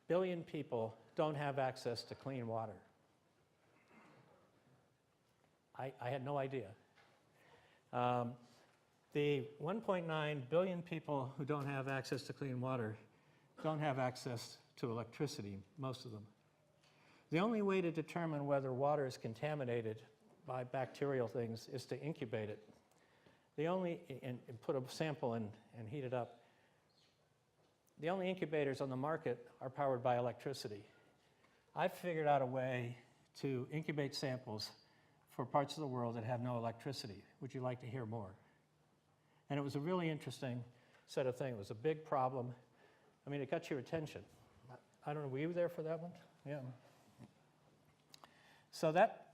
billion people don't have access to clean water. I had no idea. The 1.9 billion people who don't have access to clean water don't have access to electricity, most of them. The only way to determine whether water is contaminated by bacterial things is to incubate it. And put a sample in and heat it up. The only incubators on the market are powered by electricity. I've figured out a way to incubate samples for parts of the world that have no electricity. Would you like to hear more? And it was a really interesting set of things. It was a big problem. I mean, it got your attention. I don't know, were you there for that one? Yeah. So that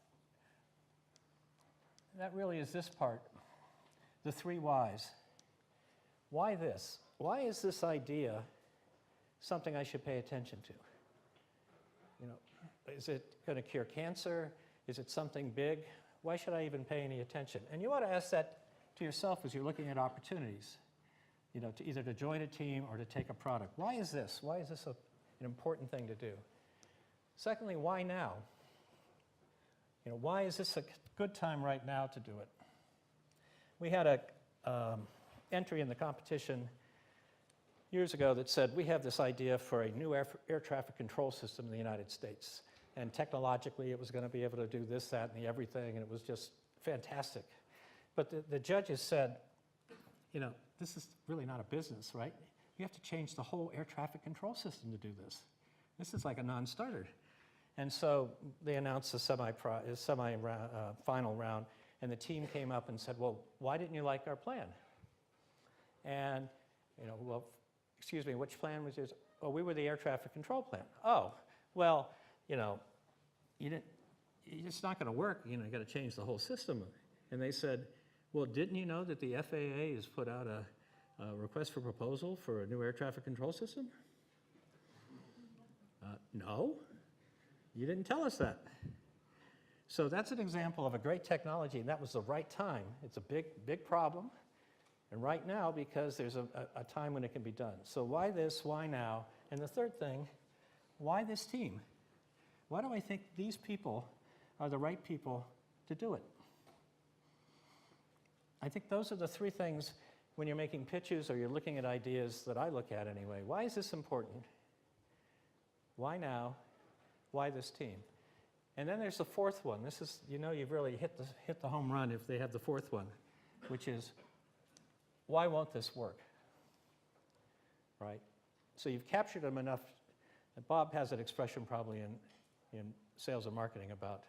really is this part, the 3 whys. Why this? Why is this idea something I should pay attention to? You know, is it going to cure cancer? Is it something big? Why should I even pay any attention? And you ought to ask that to yourself as you're looking at opportunities, you know, to either to join a team or to take a product. Why is this? Why is this an important thing to do? Secondly, why now? You know, why is this a good time right now to do it? We had a entry in the competition years ago that said, we have this idea for a new air traffic control system in the United States. And technologically, it was going to be able to do this, that, and the everything, and it was just fantastic. But the judges said, you know, this is really not a business, right? You have to change the whole air traffic control system to do this. This is like a non-starter. And so they announced the semi-final round, and the team came up and said, well, why didn't you like our plan? And, you know, well, excuse me, which plan was yours? Oh, we were the air traffic control plan. Oh, well, you know, it's not going to work. You know, you got to change the whole system. And they said, well, didn't you know that the FAA has put out a request for proposal for a new air traffic control system? No, you didn't tell us that. So that's an example of a great technology, and that was the right time. It's a big, big problem. And right now, because there's a time when it can be done. So why this, why now? And the third thing, why this team? Why do I think these people are the right people to do it? I think those are the three things when you're making pitches or you're looking at ideas that I look at anyway. Why is this important? Why now? Why this team? And then there's the fourth one. This is, you know, you've really hit the home run if they have the fourth one, which is, why won't this work? Right? So you've captured them enough. Bob has an expression probably in sales and marketing about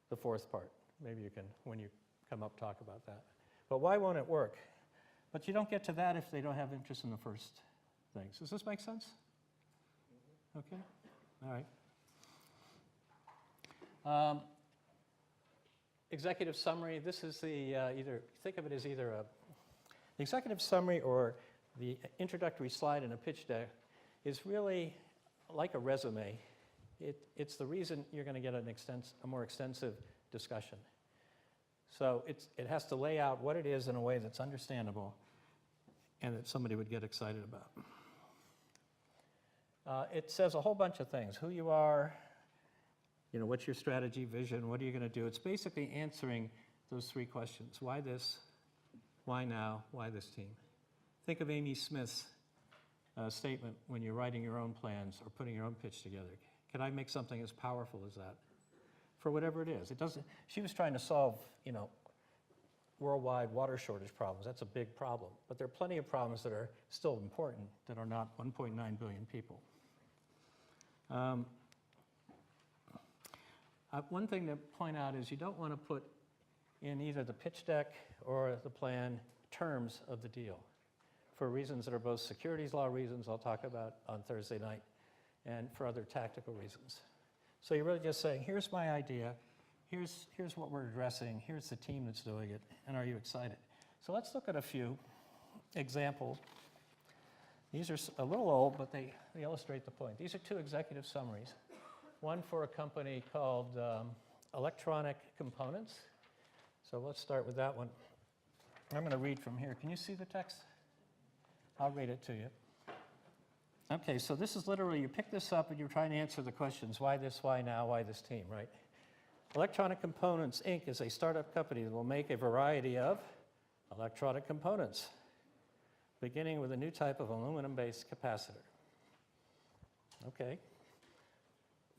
the fourth part. Maybe you can, when you come up, talk about that. But why won't it work? But you don't get to that if they don't have interest in the first things. Does this make sense? Okay? All right. Executive summary. This is the think of it as either the executive summary or the introductory slide in a pitch deck is really like a resume. It's the reason you're going to get a more extensive discussion. So it has to lay out what it is in a way that's understandable and that somebody would get excited about. It says a whole bunch of things. Who you are, you know, what's your strategy, vision, what are you going to do? It's basically answering those three questions. Why this? Why now? Why this team? Think of Amy Smith's statement when you're writing your own plans or putting your own pitch together. Can I make something as powerful as that? For whatever it is. It doesn't, she was trying to solve, you know, worldwide water shortage problems. That's a big problem. But there are plenty of problems that are still important that are not 1.9 billion people. One thing to point out is you don't want to put in either the pitch deck or the plan terms of the deal for reasons that are both securities law reasons I'll talk about on Thursday night and for other tactical reasons. So you're really just saying, here's my idea, here's what we're addressing, here's the team that's doing it, and are you excited? So let's look at a few examples. These are a little old, but they illustrate the point. These are two executive summaries. One for a company called Electronic Components. So let's start with that one. I'm going to read from here. Can you see the text? I'll read it to you. Okay, so this is literally, you pick this up and you're trying to answer the questions, why this, why now, why this team, right? Electronic Components, Inc. is a startup company that will make a variety of electronic components, beginning with a new type of aluminum-based capacitor. Okay.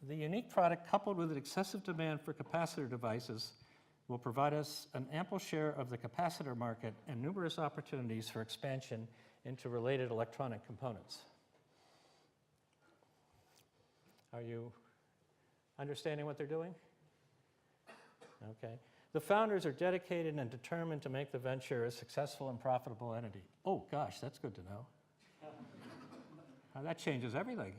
The unique product, coupled with an excessive demand for capacitor devices, will provide us an ample share of the capacitor market and numerous opportunities for expansion into related electronic components. Are you understanding what they're doing? Okay. The founders are dedicated and determined to make the venture a successful and profitable entity. Oh gosh, that's good to know. Now that changes everything.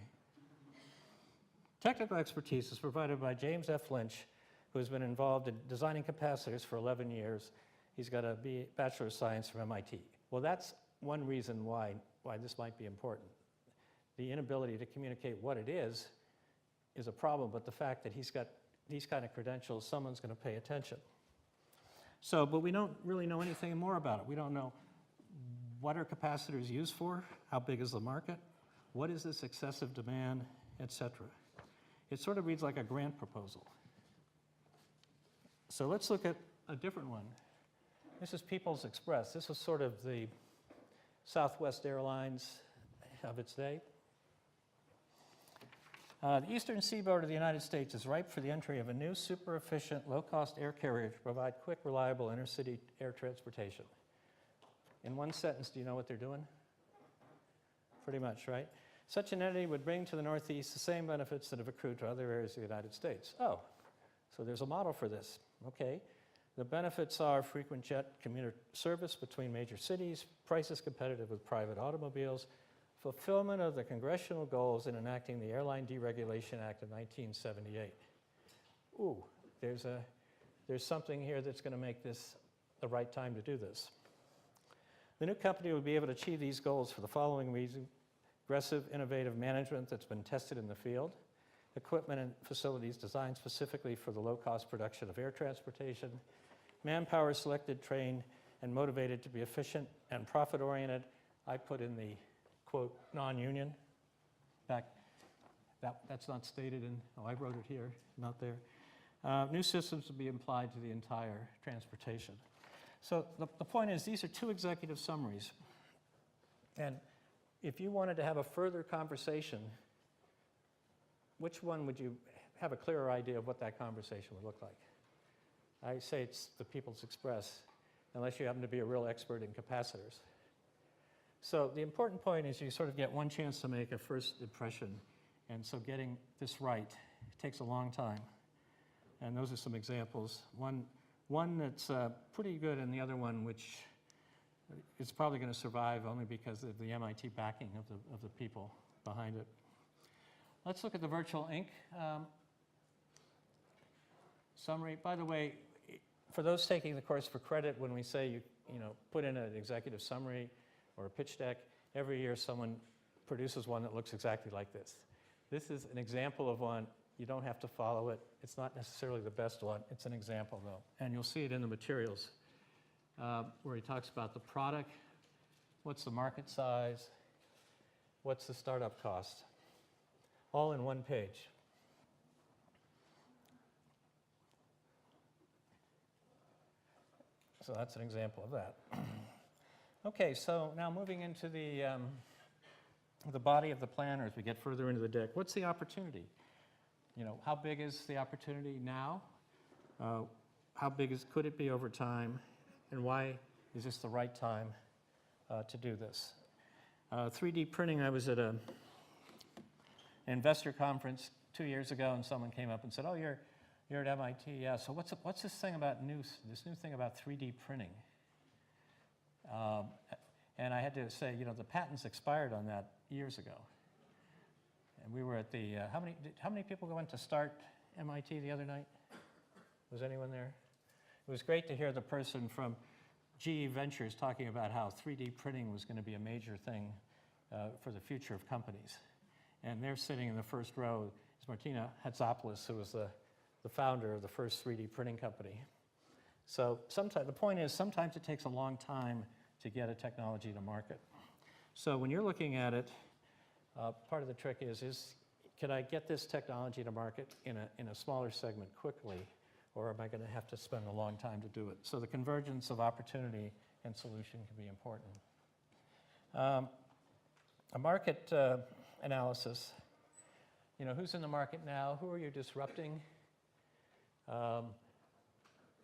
Technical expertise is provided by James F. Lynch, who has been involved in designing capacitors for 11 years. He's got a Bachelor of Science from MIT. Well, that's one reason why this might be important. The inability to communicate what it is a problem, but the fact that he's got these kind of credentials, someone's going to pay attention. So, but we don't really know anything more about it. We don't know what are capacitors used for, how big is the market, what is this excessive demand, etc. It sort of reads like a grant proposal. So let's look at a different one. This is People's Express. This was sort of the Southwest Airlines of its day. The eastern seaboard of the United States is ripe for the entry of a new, super efficient, low-cost air carrier to provide quick, reliable intercity air transportation. In one sentence, do you know what they're doing? Pretty much, right? Such an entity would bring to the Northeast the same benefits that have accrued to other areas of the United States. Oh, so there's a model for this. Okay. The benefits are frequent jet commuter service between major cities, prices competitive with private automobiles, fulfillment of the congressional goals in enacting the Airline Deregulation Act of 1978. Ooh, there's something here that's going to make this the right time to do this. The new company would be able to achieve these goals for the following reason: aggressive, innovative management that's been tested in the field, equipment and facilities designed specifically for the low-cost production of air transportation, manpower selected, trained, and motivated to be efficient and profit-oriented. I put in the quote, non-union. In fact, that's not stated in, oh, I wrote it here, not there. New systems will be applied to the entire transportation. So the point is, these are two executive summaries. And if you wanted to have a further conversation, which one would you have a clearer idea of what that conversation would look like? I say it's the People's Express, unless you happen to be a real expert in capacitors. So the important point is you sort of get one chance to make a first impression, and so getting this right takes a long time. And those are some examples. One that's pretty good, and the other one which is probably going to survive only because of the MIT backing of the people behind it. Let's look at the virtual ink summary. By the way, for those taking the course for credit, when we say you put in an executive summary or a pitch deck, every year someone produces one that looks exactly like this. This is an example of one. You don't have to follow it. It's not necessarily the best one. It's an example, though. And you'll see it in the materials where he talks about the product, what's the market size, what's the startup cost, all in one page. So that's an example of that. Okay, so now moving into the body of the plan, or as we get further into the deck, what's the opportunity? How big is the opportunity now? How big could it be over time? And why is this the right time to do this? 3D printing, I was at an investor conference 2 years ago, and someone came up and said, oh, you're at MIT, yeah, so what's this thing about this new thing about 3D printing? And I had to say, the patents expired on that years ago. And we were at the, how many people went to start MIT the other night? Was anyone there? It was great to hear the person from GE Ventures talking about how 3D printing was going to be a major thing for the future of companies. And they're sitting in the first row is Martina Hatzopoulos, who was the founder of the first 3D printing company. So the point is, sometimes it takes a long time to get a technology to market. So when you're looking at it, part of the trick is can I get this technology to market in a smaller segment quickly, or am I going to have to spend a long time to do it? So the convergence of opportunity and solution can be important. A market analysis, who's in the market now? Who are you disrupting?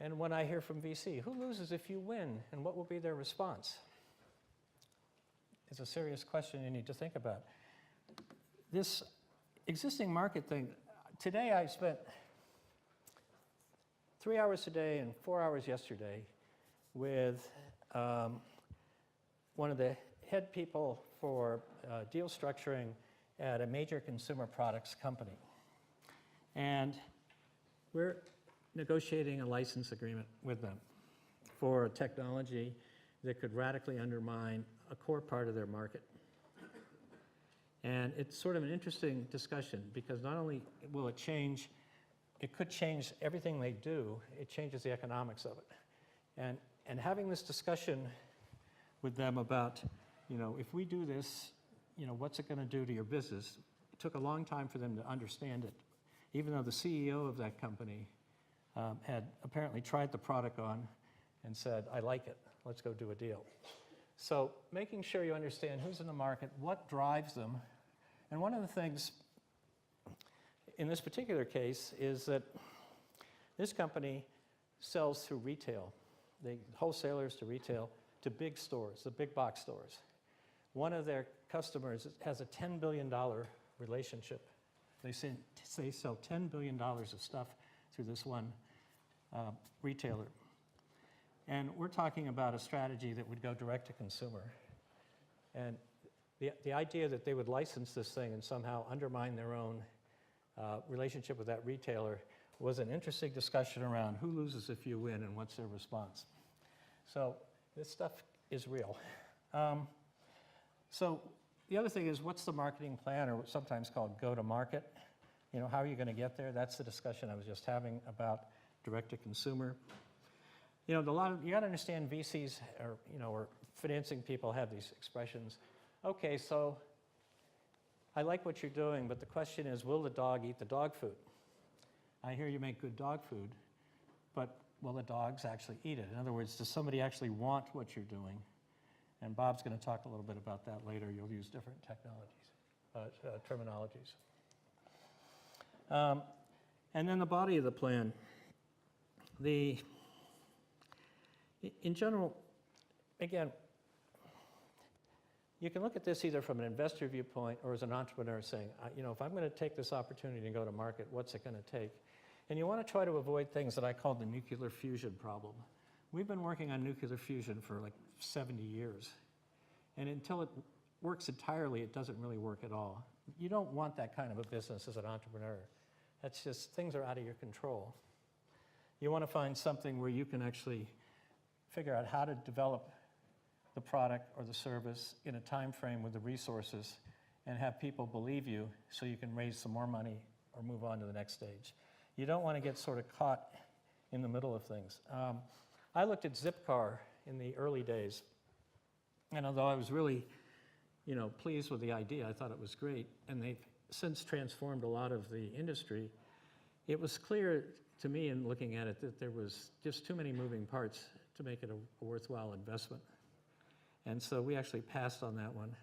And when I hear from VC, who loses if you win, and what will be their response? It's a serious question you need to think about. This existing market thing, today I spent 3 hours today and 4 hours yesterday with one of the head people for deal structuring at a major consumer products company. And we're negotiating a license agreement with them for a technology that could radically undermine a core part of their market. And it's sort of an interesting discussion because not only will it change, it could change everything they do, it changes the economics of it. And having this discussion with them about, if we do this, what's it going to do to your business? It took a long time for them to understand it, even though the CEO of that company had apparently tried the product on and said, I like it, let's go do a deal. So making sure you understand who's in the market, what drives them, and one of the things in this particular case is that this company sells through retail. Wholesalers to retail to big stores, the big box stores. One of their customers has a $10 billion relationship. They sell $10 billion of stuff through this one retailer. And we're talking about a strategy that would go direct to consumer. And the idea that they would license this thing and somehow undermine their own relationship with that retailer was an interesting discussion around who loses if you win and what's their response. So this stuff is real. So the other thing is, what's the marketing plan, or what's sometimes called go-to-market? You know, how are you going to get there? That's the discussion I was just having about direct-to-consumer. You know, you got to understand VCs or financing people have these expressions. Okay, so I like what you're doing, but the question is, will the dog eat the dog food? I hear you make good dog food, but will the dogs actually eat it? In other words, does somebody actually want what you're doing? And Bob's going to talk a little bit about that later. You'll use different terminologies. And then the body of the plan. In general, again, you can look at this either from an investor viewpoint or as an entrepreneur saying, you know, if I'm going to take this opportunity to go to market, what's it going to take? And you want to try to avoid things that I call the nuclear fusion problem. We've been working on nuclear fusion for like 70 years. And until it works entirely, it doesn't really work at all. You don't want that kind of a business as an entrepreneur. That's just, things are out of your control. You want to find something where you can actually figure out how to develop the product or the service in a time frame with the resources and have people believe you so you can raise some more money or move on to the next stage. You don't want to get sort of caught in the middle of things. I looked at Zipcar in the early days, and although I was really, you know, pleased with the idea, I thought it was great, and they've since transformed a lot of the industry. It was clear to me in looking at it that there was just too many moving parts to make it a worthwhile investment. And so we actually passed on that one.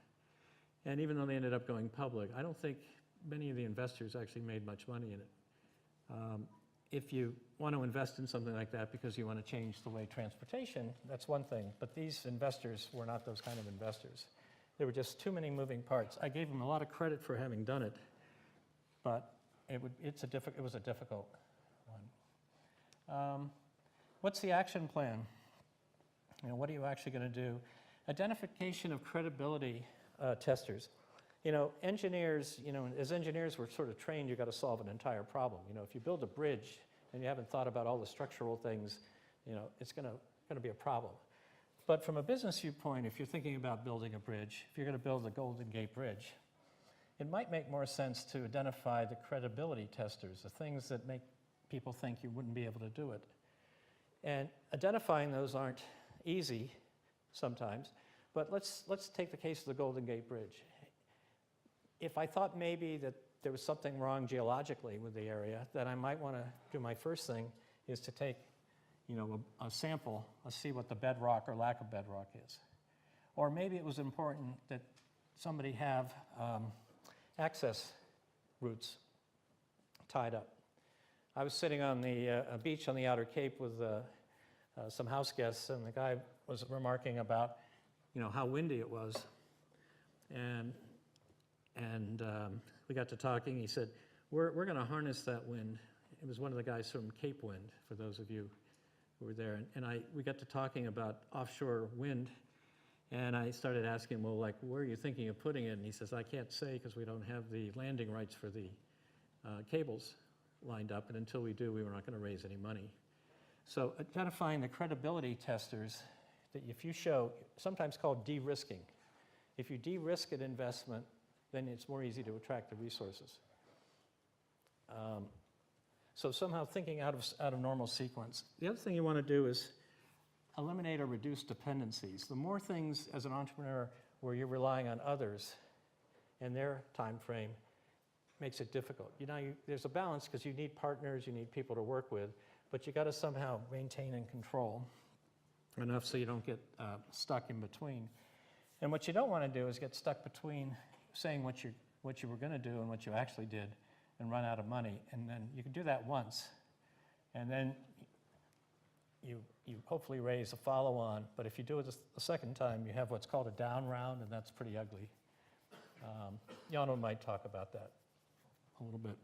And even though they ended up going public, I don't think many of the investors actually made much money in it. If you want to invest in something like that because you want to change the way transportation, that's one thing. But these investors were not those kind of investors. There were just too many moving parts. I gave them a lot of credit for having done it, but it was a difficult one. What's the action plan? You know, what are you actually going to do? Identification of credibility testers. You know, engineers, you know, as engineers, we're sort of trained, you've got to solve an entire problem. You know, if you build a bridge and you haven't thought about all the structural things, you know, it's going to be a problem. But from a business viewpoint, if you're thinking about building a bridge, if you're going to build the Golden Gate Bridge, it might make more sense to identify the credibility testers, the things that make people think you wouldn't be able to do it. And identifying those aren't easy sometimes, but let's take the case of the Golden Gate Bridge. If I thought maybe that there was something wrong geologically with the area, then I might want to do my first thing is to take, you know, a sample, see what the bedrock or lack of bedrock is. Or maybe it was important that somebody have access routes tied up. I was sitting on the beach on the Outer Cape with some house guests, and the guy was remarking about, you know, how windy it was. And we got to talking. He said, we're going to harness that wind. It was one of the guys from Cape Wind, for those of you who were there. And we got to talking about offshore wind. And I started asking him, well, like, where are you thinking of putting it? And he says, I can't say because we don't have the landing rights for the cables lined up. And until we do, we were not going to raise any money. So identifying the credibility testers that if you show, sometimes called de-risking. If you de-risk an investment, then it's more easy to attract the resources. So somehow thinking out of normal sequence. The other thing you want to do is eliminate or reduce dependencies. The more things as an entrepreneur where you're relying on others and their time frame makes it difficult. You know, there's a balance because you need partners, you need people to work with, but you got to somehow maintain and control enough so you don't get stuck in between. And what you don't want to do is get stuck between saying what you were going to do and what you actually did, and run out of money. And then you can do that once, and then you hopefully raise a follow-on. But if you do it the second time, you have what's called a down round, and that's pretty ugly. Jano might talk about that a little bit.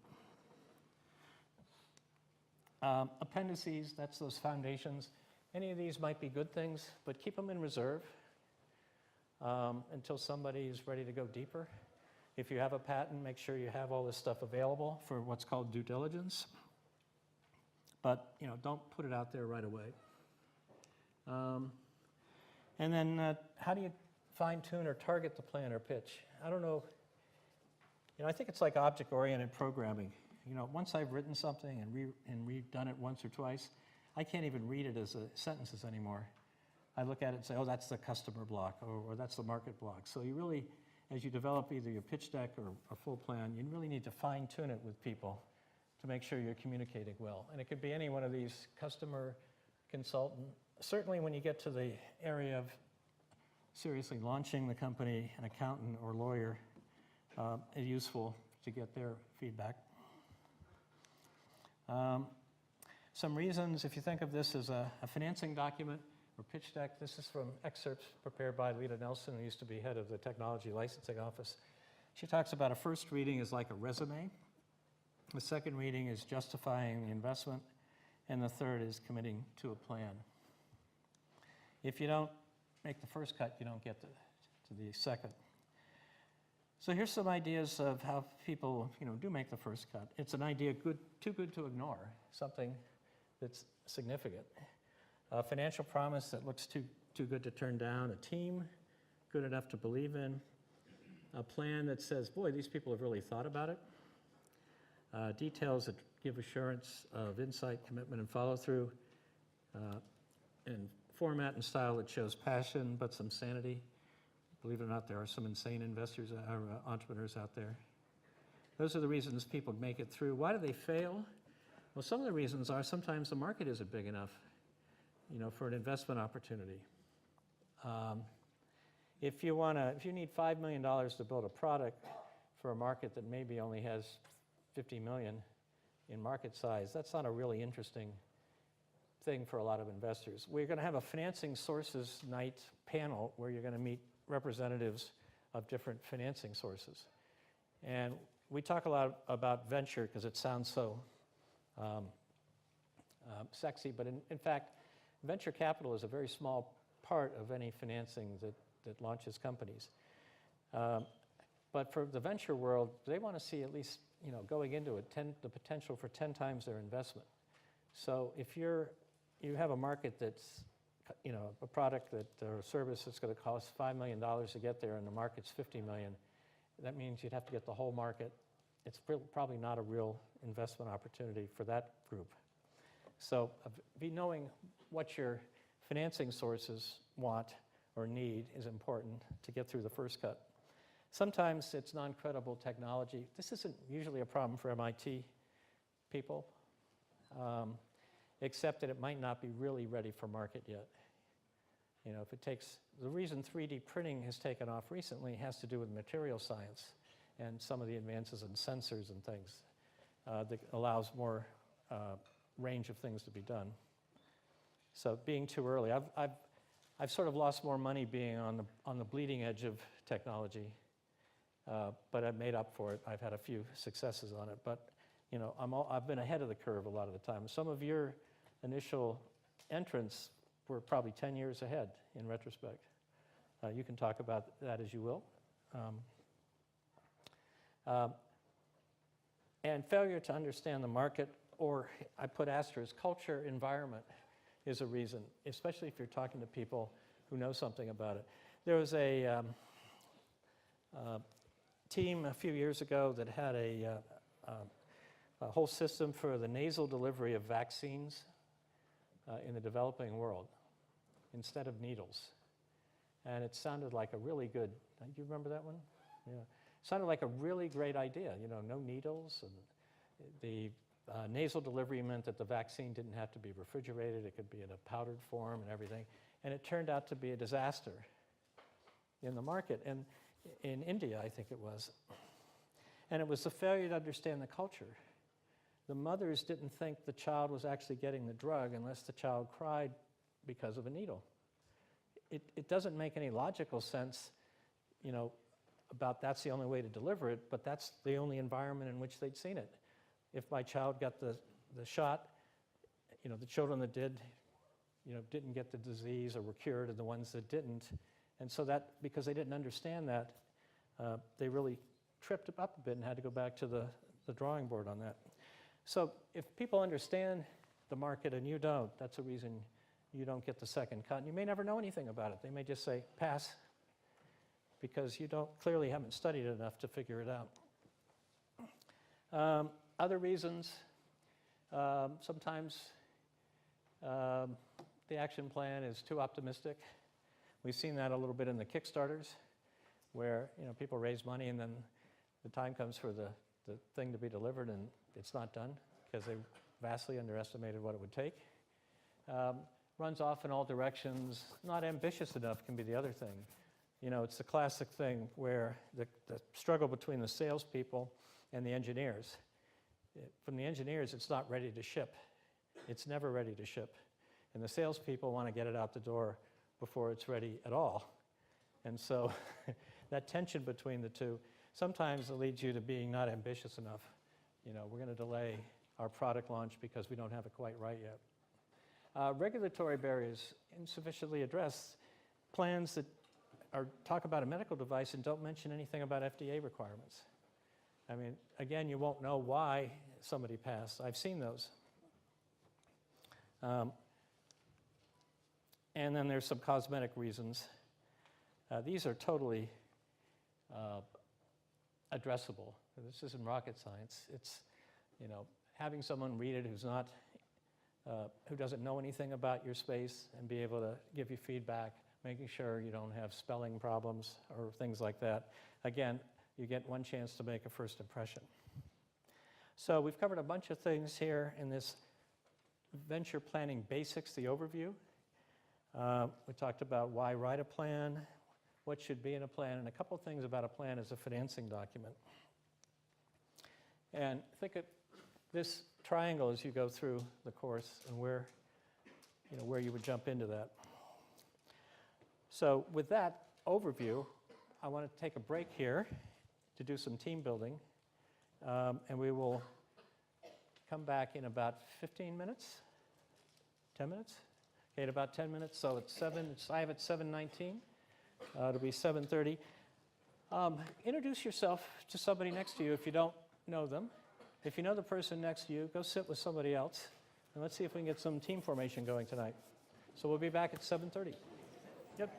Appendices, that's those foundations. Any of these might be good things, but keep them in reserve until somebody is ready to go deeper. If you have a patent, make sure you have all this stuff available for what's called due diligence. But don't put it out there right away. And then how do you fine-tune or target the plan or pitch? I don't know. I think it's like object-oriented programming. Once I've written something and redone it once or twice, I can't even read it as sentences anymore. I look at it and say, oh, that's the customer block, or that's the market block. So you really, as you develop either your pitch deck or a full plan, you really need to fine-tune it with people to make sure you're communicating well. And it could be any one of these: customer, consultant. Certainly when you get to the area of seriously launching the company, an accountant or lawyer, it's useful to get their feedback. Some reasons, if you think of this as a financing document or pitch deck, this is from excerpts prepared by Lita Nelson, who used to be head of the Technology Licensing Office. She talks about a first reading is like a resume. The second reading is justifying the investment. And the third is committing to a plan. If you don't make the first cut, you don't get to the second. So here's some ideas of how people do make the first cut. It's an idea too good to ignore, something that's significant. A financial promise that looks too good to turn down. A team good enough to believe in. A plan that says, boy, these people have really thought about it. Details that give assurance of insight, commitment, and follow-through. And format and style that shows passion, but some sanity. Believe it or not, there are some insane investors or entrepreneurs out there. Those are the reasons people make it through. Why do they fail? Well, some of the reasons are sometimes the market isn't big enough, for an investment opportunity. If you need $5 million to build a product for a market that maybe only has 50 million in market size, that's not a really interesting thing for a lot of investors. We're going to have a financing sources night panel where you're going to meet representatives of different financing sources. And we talk a lot about venture because it sounds so sexy, but in fact, venture capital is a very small part of any financing that launches companies. But for the venture world, they want to see at least, going into it, the potential for 10 times their investment. So if you have a market that's, a product or a service that's going to cost $5 million to get there and the market's 50 million, that means you'd have to get the whole market. It's probably not a real investment opportunity for that group. So knowing what your financing sources want or need is important to get through the first cut. Sometimes it's non-credible technology. This isn't usually a problem for MIT people, except that it might not be really ready for market yet. If it takes, the reason 3D printing has taken off recently has to do with material science and some of the advances in sensors and things that allows more range of things to be done. So being too early, I've sort of lost more money being on the bleeding edge of technology, but I've made up for it. I've had a few successes on it, but I've been ahead of the curve a lot of the time. Some of your initial entrants were probably 10 years ahead in retrospect. You can talk about that as you will. And failure to understand the market, or I put asterisk, culture, environment, is a reason, especially if you're talking to people who know something about it. There was a team a few years ago that had a whole system for the nasal delivery of vaccines in the developing world instead of needles. And it sounded like a really good, do you remember that one? Yeah. It sounded like a really great idea, no needles. And the nasal delivery meant that the vaccine didn't have to be refrigerated. It could be in a powdered form and everything. And it turned out to be a disaster in the market, and in India, I think it was. And it was the failure to understand the culture. The mothers didn't think the child was actually getting the drug unless the child cried because of a needle. It doesn't make any logical sense, you know, about that's the only way to deliver it, but that's the only environment in which they'd seen it. If my child got the shot, you know, the children that did, you know, didn't get the disease or were cured, and the ones that didn't. And so that, because they didn't understand that, they really tripped up a bit and had to go back to the drawing board on that. So if people understand the market and you don't, that's a reason you don't get the second cut. And you may never know anything about it. They may just say, pass, because you clearly haven't studied it enough to figure it out. Other reasons, sometimes the action plan is too optimistic. We've seen that a little bit in the Kickstarters, where, you know, people raise money and then the time comes for the thing to be delivered and it's not done because they vastly underestimated what it would take. Runs off in all directions, not ambitious enough can be the other thing. You know, it's the classic thing where the struggle between the salespeople and the engineers. From the engineers, it's not ready to ship. It's never ready to ship. And the salespeople want to get it out the door before it's ready at all. And so that tension between the two sometimes leads you to being not ambitious enough. You know, we're going to delay our product launch because we don't have it quite right yet. Regulatory barriers insufficiently addressed. Plans that talk about a medical device and don't mention anything about FDA requirements. I mean, again, you won't know why somebody passed. I've seen those. And then there's some cosmetic reasons. These are totally addressable. This isn't rocket science. It's, you know, having someone read it who's not, who doesn't know anything about your space and be able to give you feedback, making sure you don't have spelling problems or things like that. Again, you get one chance to make a first impression. So we've covered a bunch of things here in this venture planning basics, the overview. We talked about why write a plan, what should be in a plan, and a couple of things about a plan as a financing document. And think of this triangle as you go through the course and where you would jump into that. So with that overview, I want to take a break here to do some team building, and we will come back in about 15 minutes, 10 minutes? Okay, in about 10 minutes, so it's I have it 7:19. It'll be 7:30. Introduce yourself to somebody next to you if you don't know them. If you know the person next to you, go sit with somebody else, and let's see if we can get some team formation going tonight. So we'll be back at 7:30. Yep.